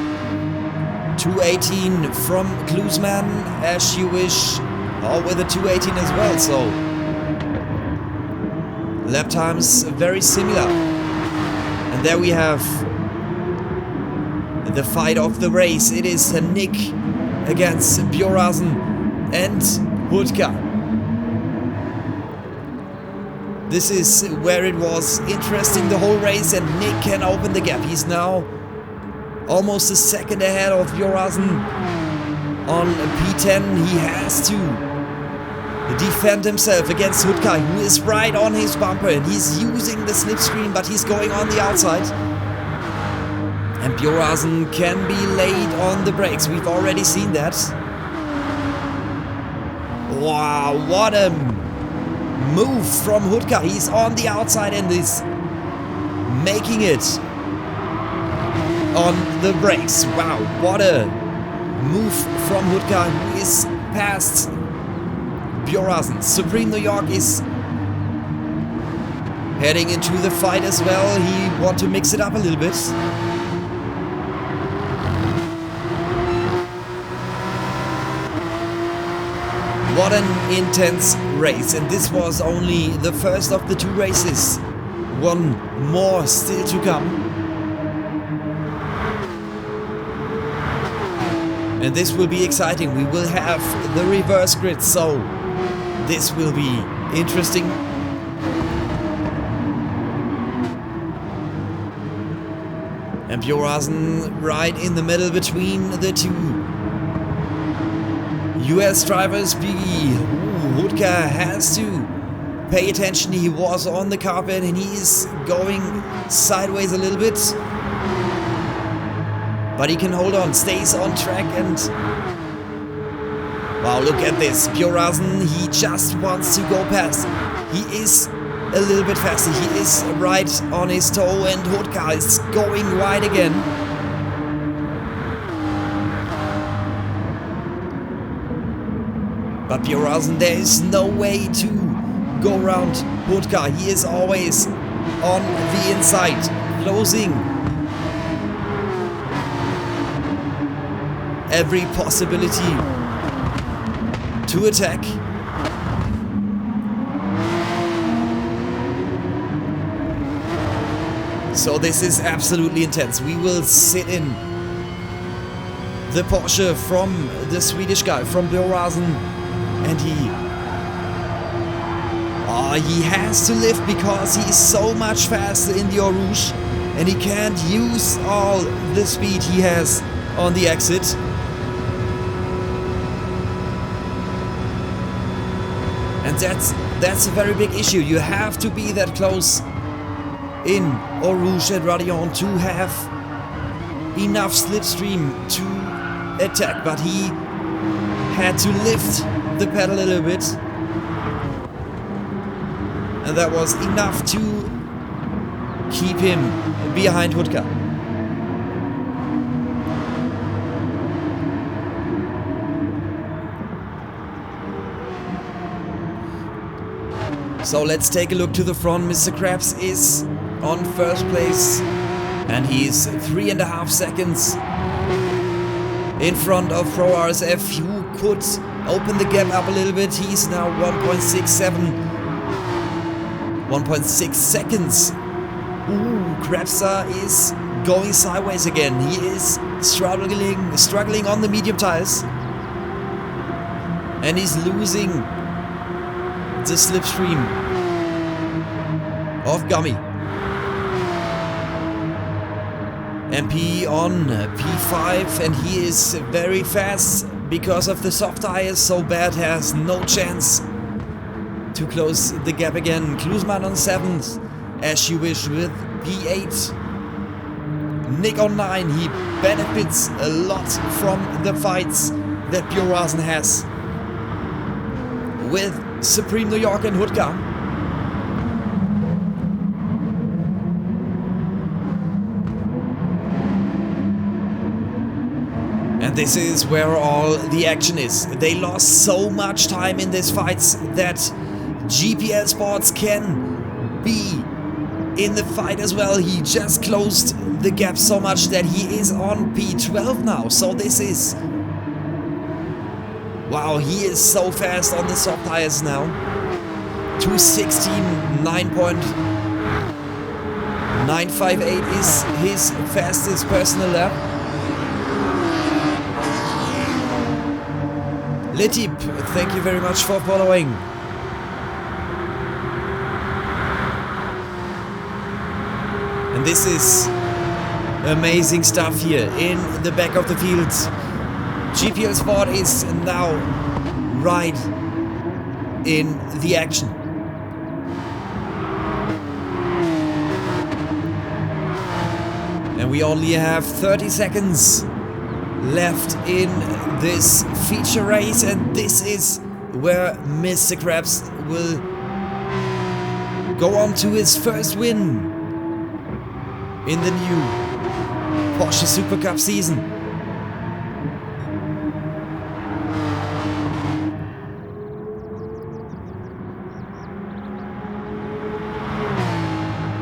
2:18 from Klusman, Ash you wish with a 2:18 as well, so lap times very similar. And there we have the fight of the race. It is Nick against Bjorazen and Hudka. This is where it was interesting the whole race, and Nick can open the gap. He's now almost a second ahead of Bjorazen on P10. He has to defend himself against Hudka, who is right on his bumper, and he's using the slipstream, but he's going on the outside. And Bjorazen can be late on the brakes. We've already seen that. Wow, what a move from Hudka. He's on the outside and is making it on the brakes. Wow, what a move from Hudka, who is past Bjorazen. Supreme New York is heading into the fight as well. He wants to mix it up a little bit. What an intense race, and this was only the first of the two races. One more still to come. And this will be exciting. We will have the reverse grid, so this will be interesting. And Bjorazen right in the middle between the two US drivers. Hudka has to pay attention. He was on the carpet and he's going sideways a little bit. But he can hold on, stays on track, and wow, look at this. Bjorazen, he just wants to go past. He is a little bit faster. He is right on his toe, and Hudka is going wide again. But Bjorazen, there is no way to go around Hudka. He is always on the inside, closing every possibility to attack. So this is absolutely intense. We will sit in the Porsche from the Swedish guy, from Bjorazen, and he has to lift because he is so much faster in the Eau Rouge, and he can't use all the speed he has on the exit. And that's a very big issue. You have to be that close in Eau Rouge and Radion to have enough slipstream to attack, but he had to lift the pedal a little bit, and that was enough to keep him behind Hudka. So let's take a look to the front. Mr. Krabs is on first place, and he's 3.5 seconds in front of Pro RSF, who could open the gap up a little bit. He's now 1.6 seconds. Ooh, Krabster is going sideways again. He is struggling on the medium tires, and he's losing the slipstream. of Gummy. MP on P5, and he is very fast because of the soft tires, so Bad has no chance to close the gap again. Klusman on 7th, As You Wish with P8. Nick on 9, he benefits a lot from the fights that Bjorn has with Supreme New York and Hudka. And this is where all the action is. They lost so much time in these fights that GPL Sports can be in the fight as well. He just closed the gap so much that he is on P12 now. So this is... Wow, he is so fast on the soft tires now. 2:16, 9.958 is his fastest personal lap. Litip, thank you very much for following. And this is amazing stuff here in the back of the field. GPL Sport is now right in the action. And we only have 30 seconds left in this feature race, and this is where Mr. Krabs will go on to his first win in the new Porsche SuperCup season.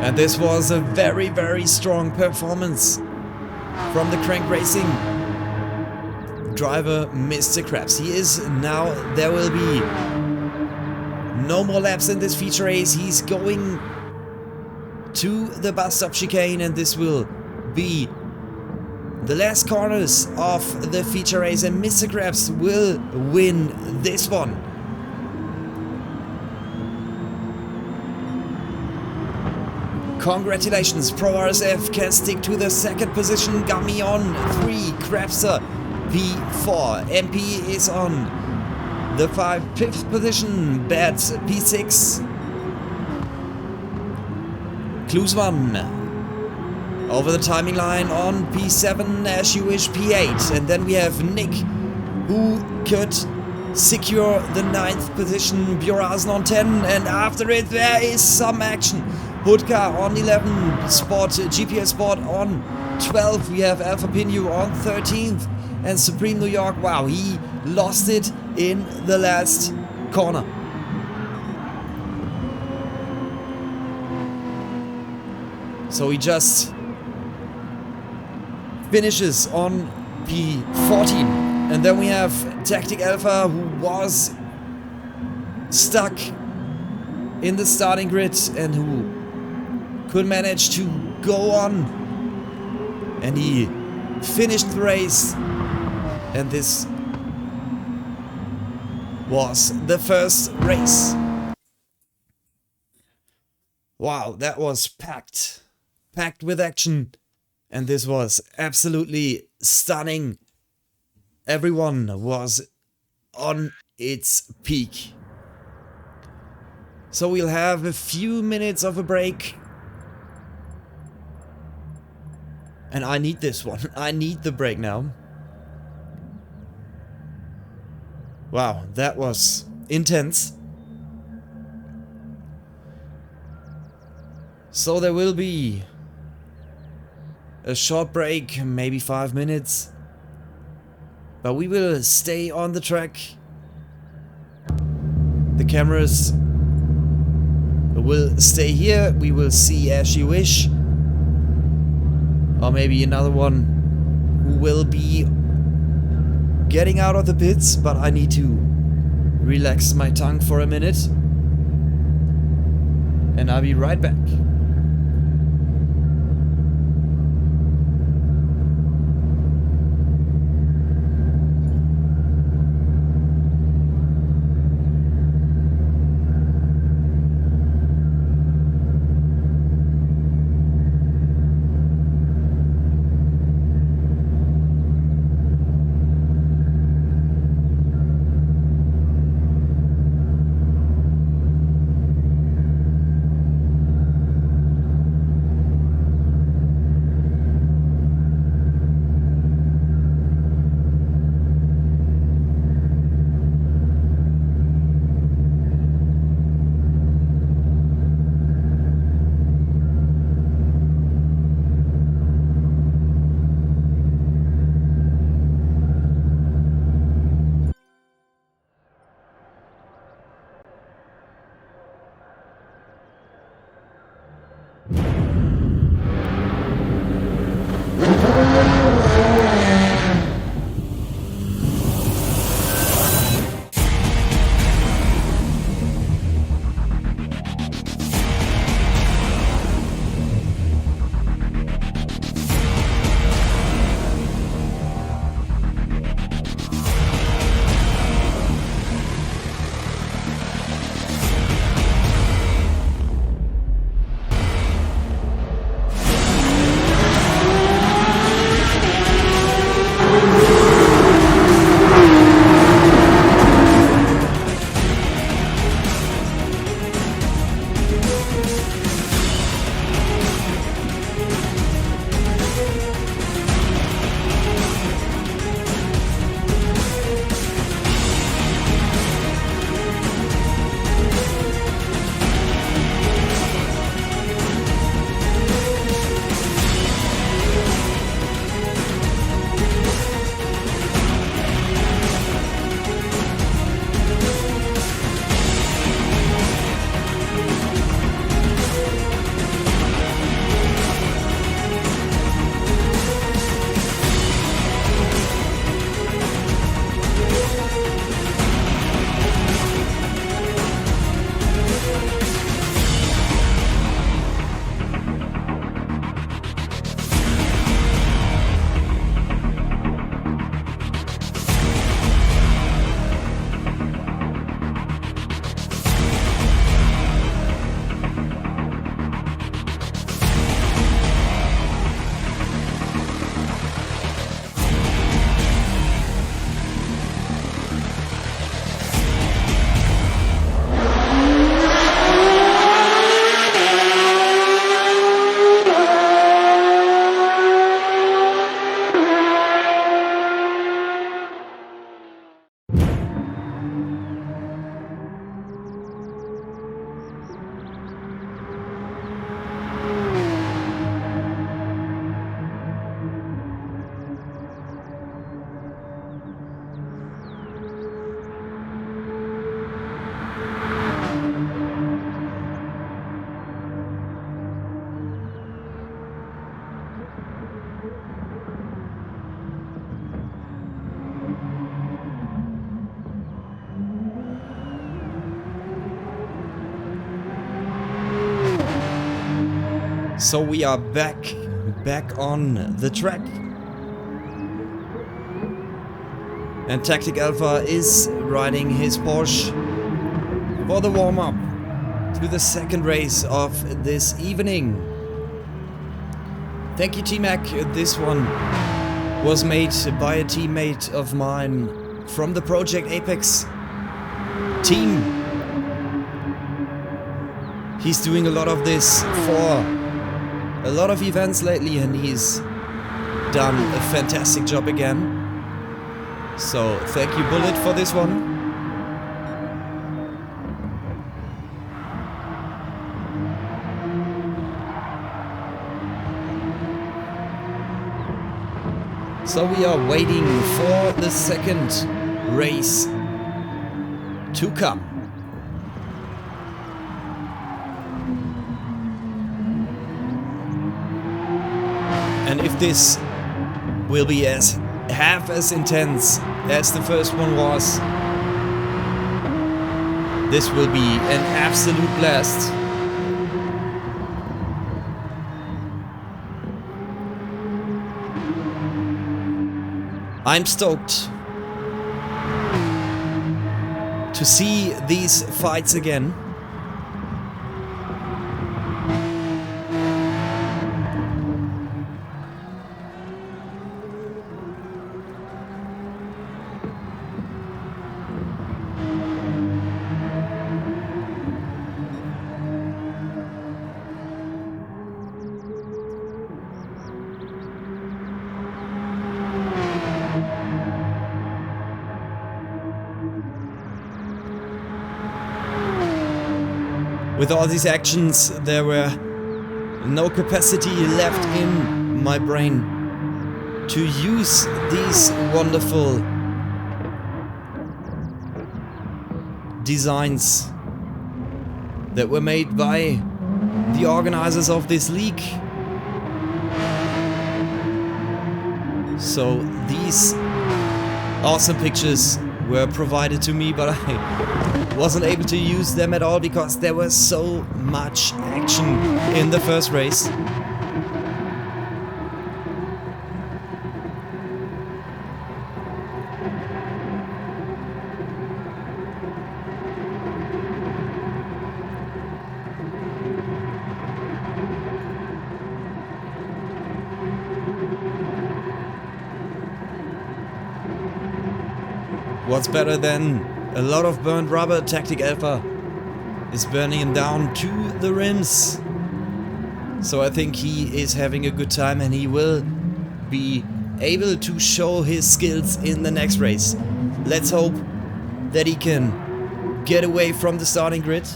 And this was a very, very strong performance from the Crank Racing driver, Mr. Krabs. He is now, there will be no more laps in this feature race. He's going to the bus stop chicane, and this will be the last corners of the feature race, and Mr. Krabs will win this one. Congratulations, Pro RSF can stick to the second position. Gummy on 3, Krabster P4, MP is on the 5th position, Bad P6. Klusman over the timing line on P7, As You Wish P8. And then we have Nick, who could secure the 9th position, Bjorn on 10, and after it there is some action. Hudka on 11, GPL Sport on 12, we have Alpha Pinu on 13th, and Supreme New York, wow, he lost it in the last corner. So he just finishes on P14. And then we have Tactic Alpha, who was stuck in the starting grid and who could manage to go on. And he finished the race. And this was the first race. Wow, that was packed with action, and this was absolutely stunning. Everyone was on its peak. So we'll have a few minutes of a break, and I need this one. I need the break now. Wow, that was intense. So there will be a short break, maybe 5 minutes, but we will stay on the track. The cameras will stay here. We will see As You Wish, or maybe another one who will be getting out of the pits, but I need to relax my tongue for a minute, and I'll be right back. So we are back on the track. And Tactic Alpha is riding his Porsche for the warm-up to the second race of this evening. Thank you, T-Mac. This one was made by a teammate of mine from the Project Apex team. He's doing a lot of this for a lot of events lately, and he's done a fantastic job again. So thank you, Bullet, for this one. So we are waiting for the second race to come. And if this will be half as intense as the first one was, this will be an absolute blast. I'm stoked to see these fights again. With all these actions, there were no capacity left in my brain to use these wonderful designs that were made by the organizers of this league. So these awesome pictures were provided to me, but I wasn't able to use them at all because there was so much action in the first race. What's better than a lot of burnt rubber? Tactic Alpha is burning him down to the rims. So I think he is having a good time, and he will be able to show his skills in the next race. Let's hope that he can get away from the starting grid.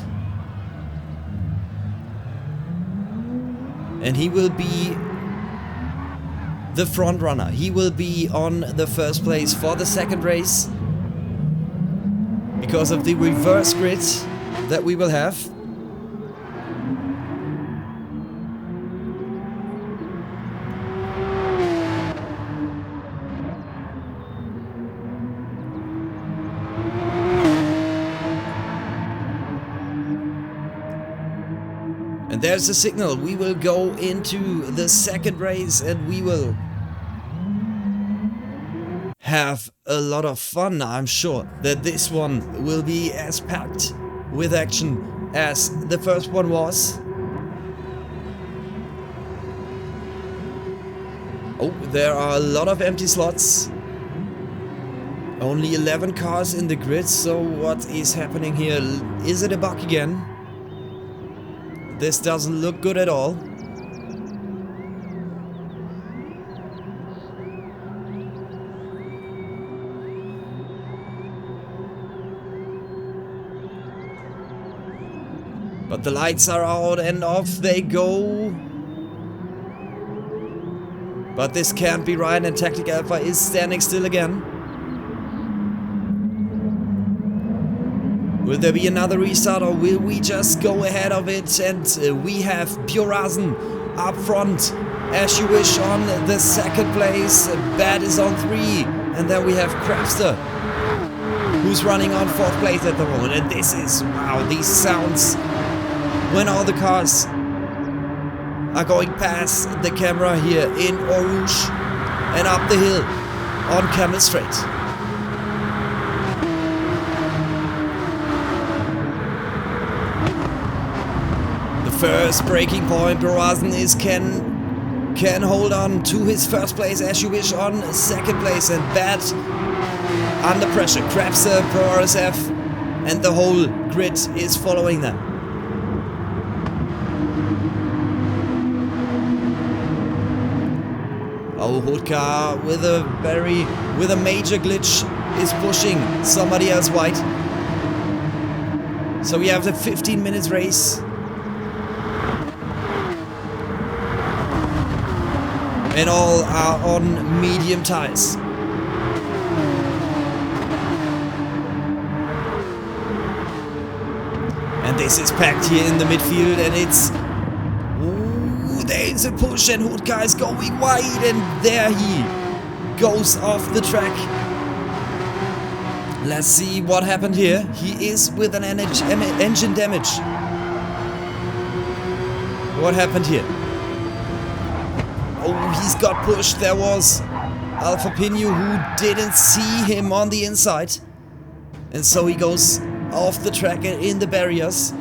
And he will be the front runner. He will be on the first place for the second race, because of the reverse grid that we will have. And there's the signal. We will go into the second race, and we will have a lot of fun. I'm sure that this one will be as packed with action as the first one was. Oh, there are a lot of empty slots. Only 11 cars in the grid, so what is happening here? Is it a bug again? This doesn't look good at all. But the lights are out and off they go. But this can't be right, and Tactic Alpha is standing still again. Will there be another restart, or will we just go ahead of it? And we have Bjorazen up front, as you wish, on the second place. Bad is on 3, and then we have Crapster, who's running on 4th place at the moment. And this is, wow, these sounds when all the cars are going past the camera here in Eau Rouge and up the hill on Camel Straight. The first breaking point, Borazen is can hold on to his first place, As You Wish on second place, and Bad under pressure. Krebser, Pro RSF, and the whole grid is following them. Oh, Hudka with a major glitch is pushing somebody else wide. So we have the 15 minutes race. And all are on medium tires. And this is packed here in the midfield, and it's... Ooh, there's a push, and Hudka is going wide, and there he goes off the track. Let's see what happened here. He is with an engine damage. What happened here? Oh, he's got pushed. There was Alpha Pinu who didn't see him on the inside. And so he goes off the track and in the barriers.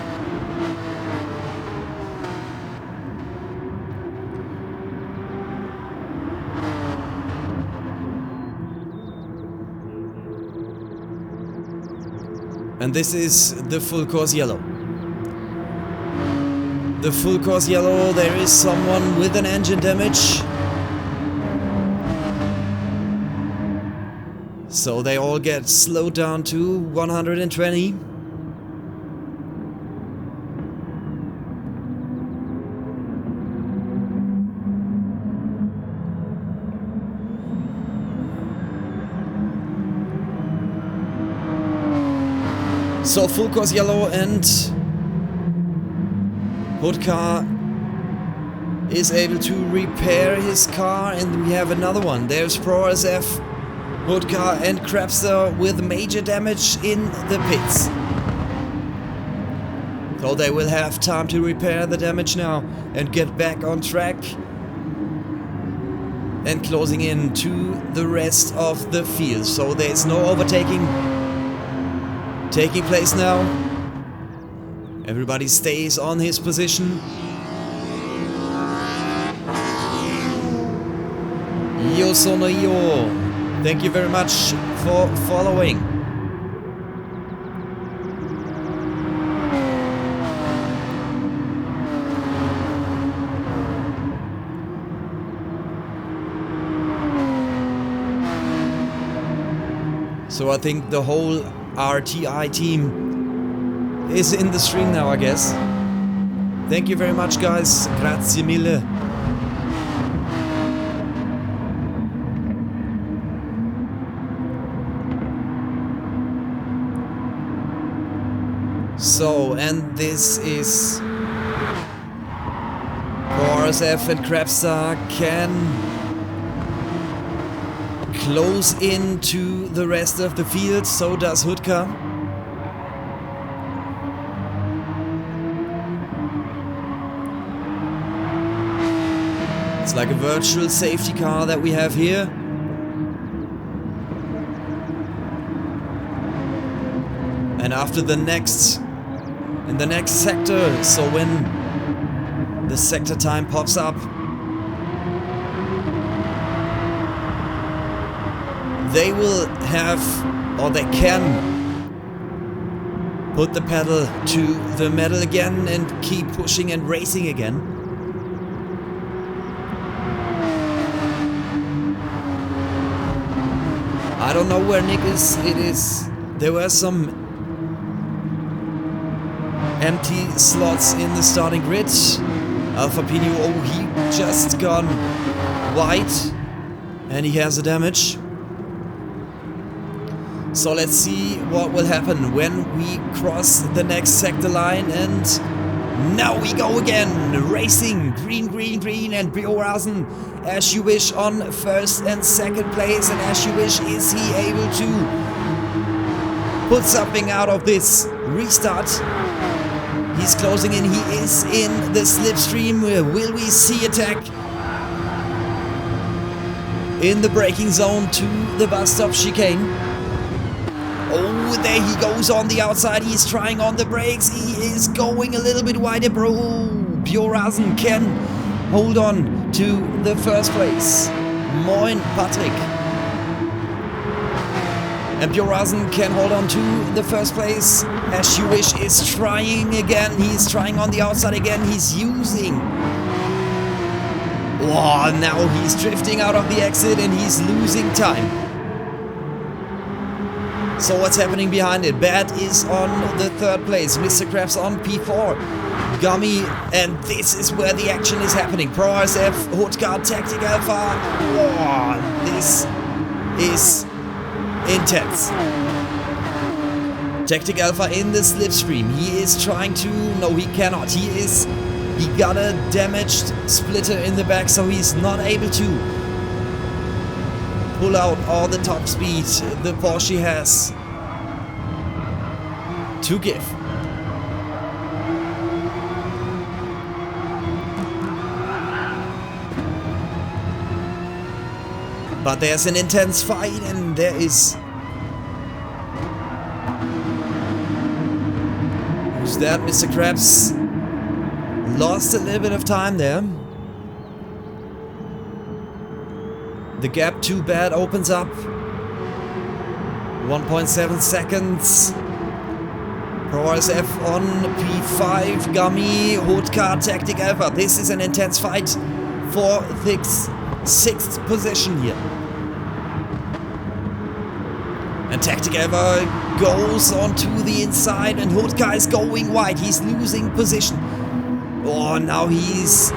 And this is the full course yellow. The full course yellow, there is someone with an engine damage. So they all get slowed down to 120. So full course yellow, and Hudka is able to repair his car, and we have another one. There's Pro SF, Hudka and Krebser with major damage in the pits. So they will have time to repair the damage now and get back on track and closing in to the rest of the field. So there's no overtaking taking place now. Everybody stays on his position. Yo sono yo. Thank you very much for following. So I think the whole RTI team is in the stream now, I guess. Thank you very much, guys. Grazie mille. So, and this is RSF and Krebser can close into the rest of the field, so does Hudka. It's like a virtual safety car that we have here. And after the next, in the next sector, so when the sector time pops up, they will have, or they can, put the pedal to the metal again and keep pushing and racing again. I don't know where Nick is. There were some empty slots in the starting grid. Alpha Pino, oh, he just gone wide and he has a damage. So let's see what will happen when we cross the next sector line, and now we go again, racing, green, and Biorasen, As You Wish on first and second place, and As You Wish, is he able to put something out of this restart? He's closing in. He is in the slipstream. Will we see attack? In the braking zone to the bus stop chicane. Oh, there he goes on the outside. He's trying on the brakes. He is going a little bit wider, bro. Bjorazen can hold on to the first place. Moin, Patrick. And Bjorazen can hold on to the first place. As You Wish is trying again. He's trying on the outside again. He's using... Oh, now he's drifting out of the exit and he's losing time. So what's happening behind it? Bad is on the third place. Mr. Krabs on P4. Gummy, and this is where the action is happening. Pro RSF, Hoodguard, Tactic Alpha. Oh, this is intense. Tactic Alpha in the slipstream. He is trying to... No, he cannot. He got a damaged splitter in the back, so he's not able to pull out all the top speed the Porsche has to give. But there's an intense fight, and there is... Who's that? Mr. Krabs lost a little bit of time there. The gap to Bad opens up. 1.7 seconds. Pro RSF on P5. Gummy, Hoodguard, Tactic Alpha. This is an intense fight for the sixth position here. And Tactic Alpha goes onto the inside and Hoodguard is going wide. He's losing position. Oh, now he's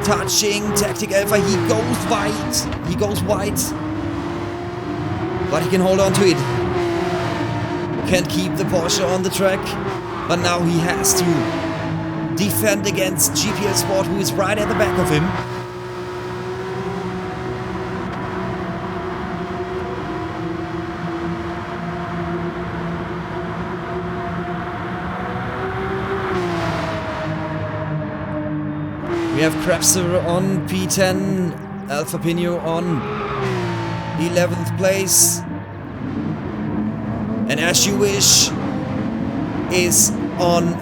touching Tactic Alpha. He goes wide. He goes wide. But he can hold on to it. Can't keep the Porsche on the track. But now he has to defend against GPL Sport, who is right at the back of him. We have Krabster on P10, Alfa Pino on 11th place. And As You Wish is on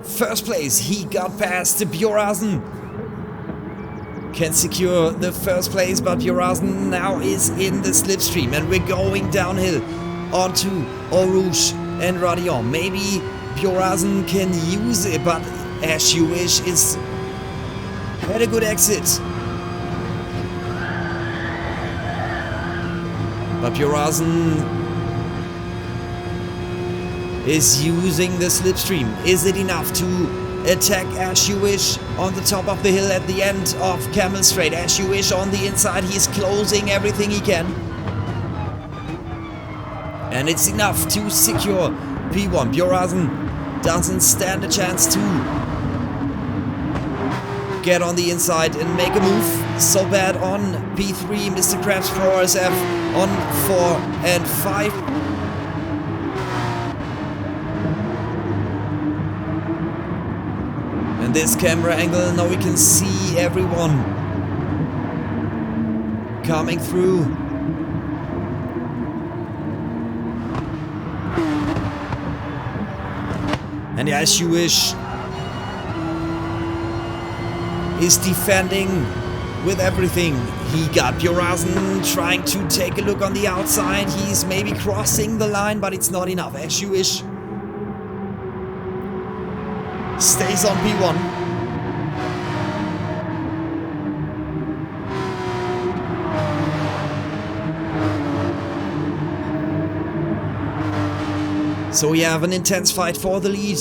first place. He got past Bjorazen. Can secure the first place, but Bjorazen now is in the slipstream. And we're going downhill onto Eau Rouge and Radion. Maybe Bjorazen can use it, but As You Wish is... had a good exit. But Bjorazen is using the slipstream. Is it enough to attack As You Wish on the top of the hill at the end of Camel Straight? As You Wish on the inside. He's closing everything he can. And it's enough to secure P1. Bjorazen doesn't stand a chance to get on the inside and make a move. So Bad on P3, Mr. Krabs Pro RSF on 4 and 5. And this camera angle, now we can see everyone coming through. And As You Wish is defending with everything. He got Bjorazen trying to take a look on the outside. He's maybe crossing the line, but it's not enough. As You Wish stays on P1. So we have an intense fight for the lead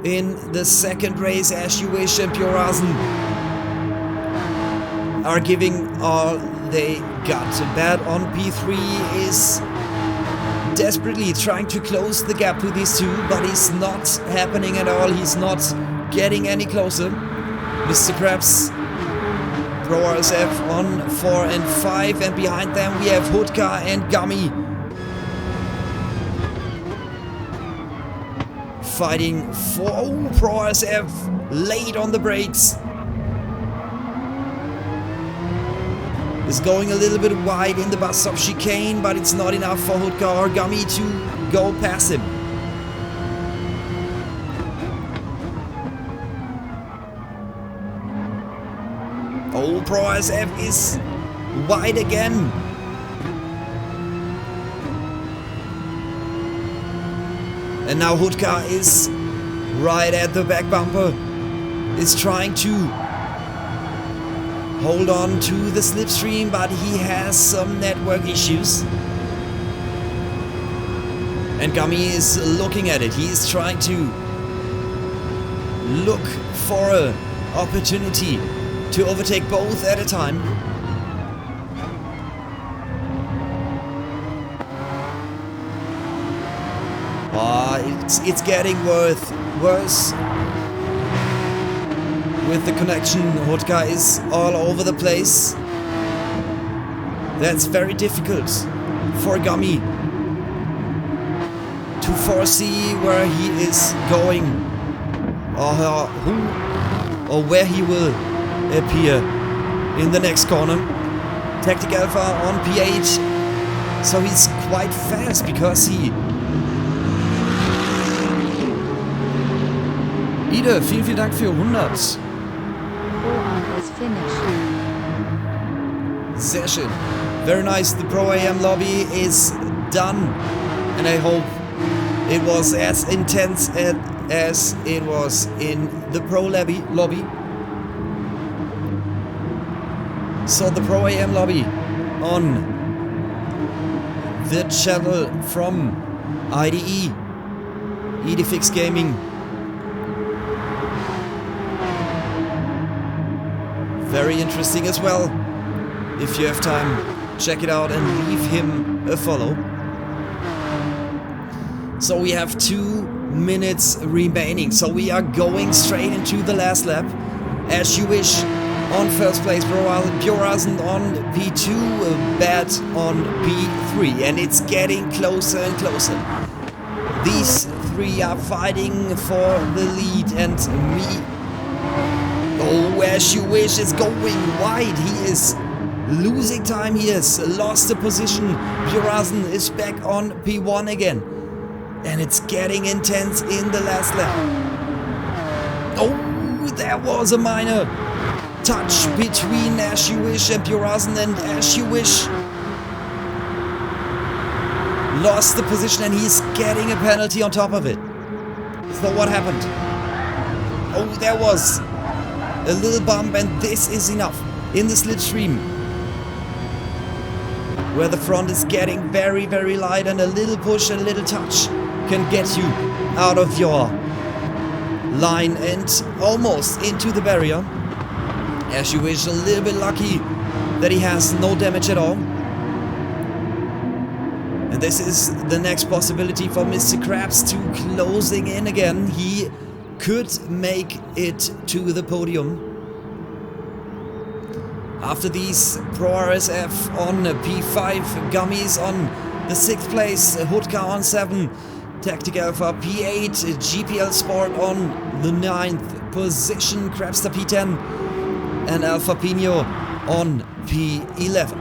in the second race. As You Wish and Bjorazen are giving all they got. Bad on P3 is desperately trying to close the gap to these two, but it's not happening at all. He's not getting any closer. Mr. Krabs, Pro RSF on 4 and 5, and behind them we have Hoodguard and Gummy fighting for Pro SF late on the brakes. Is going a little bit wide in the bus stop chicane, but it's not enough for Hudka or Gummy to go past him. Oh, Pro SF is wide again. And now Hudka is right at the back bumper. Is trying to hold on to the slipstream, but he has some network issues. And Gummy is looking at it. He is trying to look for an opportunity to overtake both at a time. It's getting worse with the connection. Hudka is all over the place. That's very difficult for Gummy to foresee where he is going or where he will appear in the next corner. Tactic Alpha on P8, so he's quite fast because he... Ide, vielen Dank für 100. Is finished. Sehr schön. Very nice. The Pro AM lobby is done, and I hope it was as intense as it was in the Pro lobby. So the Pro AM lobby on the channel from IDE, Idefix Gaming. Very interesting as well. If you have time, check it out and leave him a follow. So we have 2 minutes remaining. So we are going straight into the last lap. As you wish on first place, Bjorn on P2, Bat on P3. And it's getting closer and closer. These 3 are fighting for the lead, and me... Oh, As You Wish is going wide. He is losing time. He has lost the position. Bjorn is back on P1 again. And it's getting intense in the last lap. Oh, there was a minor touch between As You Wish and Bjorn, and As You Wish lost the position, and he's getting a penalty on top of it. So what happened? Oh, there was a little bump, and this is enough in the slipstream, where the front is getting very, very light, and a little push and a little touch can get you out of your line and almost into the barrier. As You Wish a little bit lucky that he has no damage at all. And this is the next possibility for Mr. Krabs to closing in again. He could make it to the podium. After these, Pro RSF on P5, Gummies on the 6th place, Hudka on 7, Tactic Alpha P8, GPL Sport on the 9th position, Crabster P10, and Alpha Pino on P11.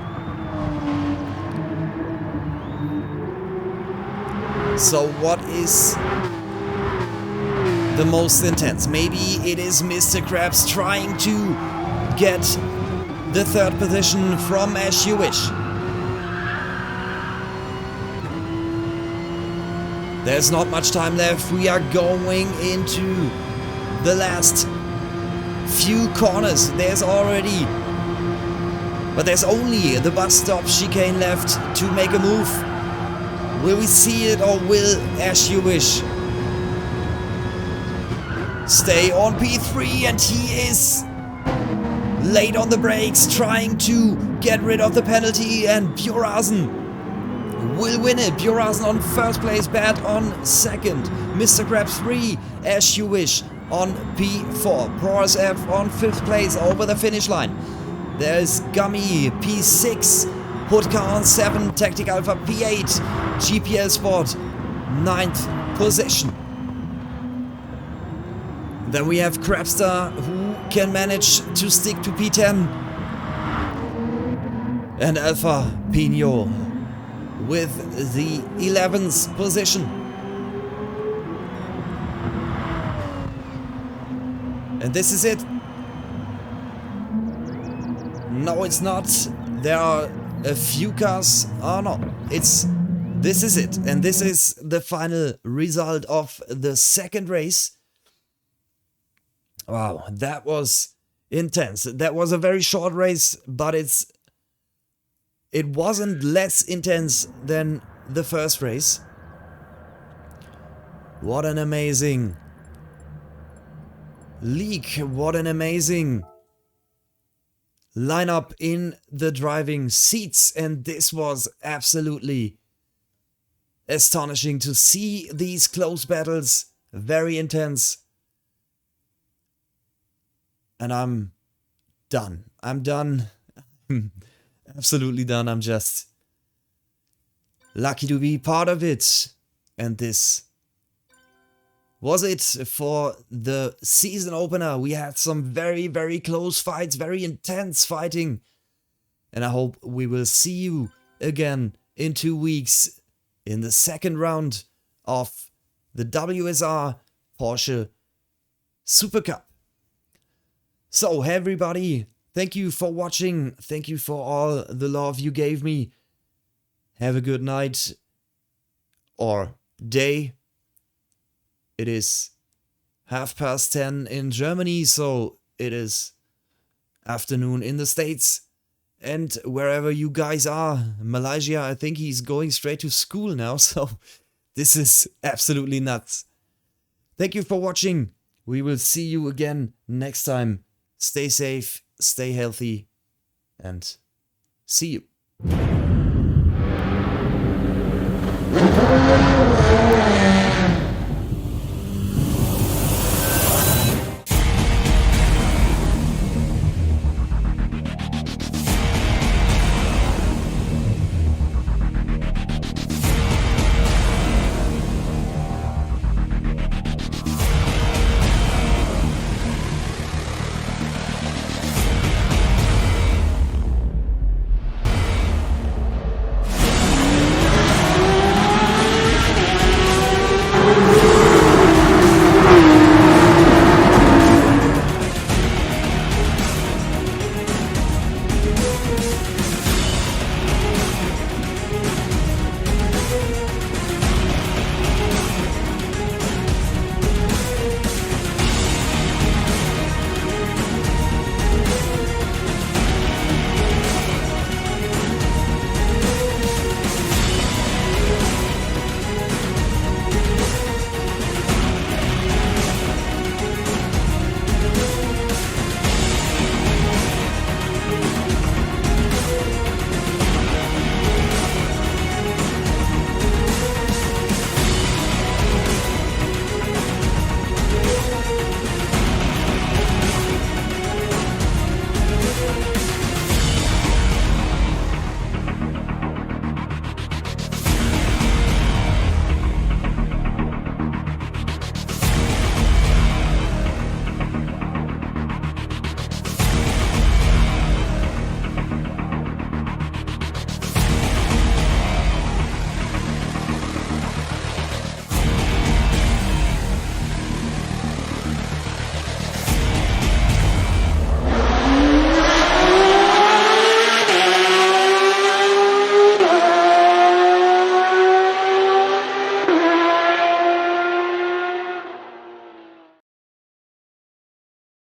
So what is the most intense? Maybe it is Mr. Krabs trying to get the 3rd position from As You Wish. There's not much time left. We are going into the last few corners. There's only the bus stop chicane left to make a move. Will we see it, or will As You Wish stay on P3? And he is late on the brakes, trying to get rid of the penalty, and Bjorn will win it. Bjorn on 1st place, Bat on 2nd, Mr. Krabs 3, As You Wish on P4, ProSF on 5th place over the finish line. There's Gummy P6, Hudka on 7, Tactic Alpha P8, GPL Sport 9th position. Then we have Crabstar, who can manage to stick to P10. And Alpha Pino with the 11th position. And this is it. No, it's not. There are a few cars. Oh no, this is it. And this is the final result of the second race. Wow, that was intense. That was a very short race, but it wasn't less intense than the first race. What an amazing league. What an amazing lineup in the driving seats. And this was absolutely astonishing to see these close battles. Very intense. And I'm done. I'm done. Absolutely done. I'm just lucky to be part of it. And this was it for the season opener. We had some very, very close fights, very intense fighting. And I hope we will see you again in 2 weeks in the second round of the WSR Porsche SuperCup. So, hey everybody, thank you for watching. Thank you for all the love you gave me. Have a good night or day. It is 10:30 in Germany, so it is afternoon in the States. And wherever you guys are, Malaysia, I think he's going straight to school now, so this is absolutely nuts. Thank you for watching. We will see you again next time. Stay safe, stay healthy, and see you.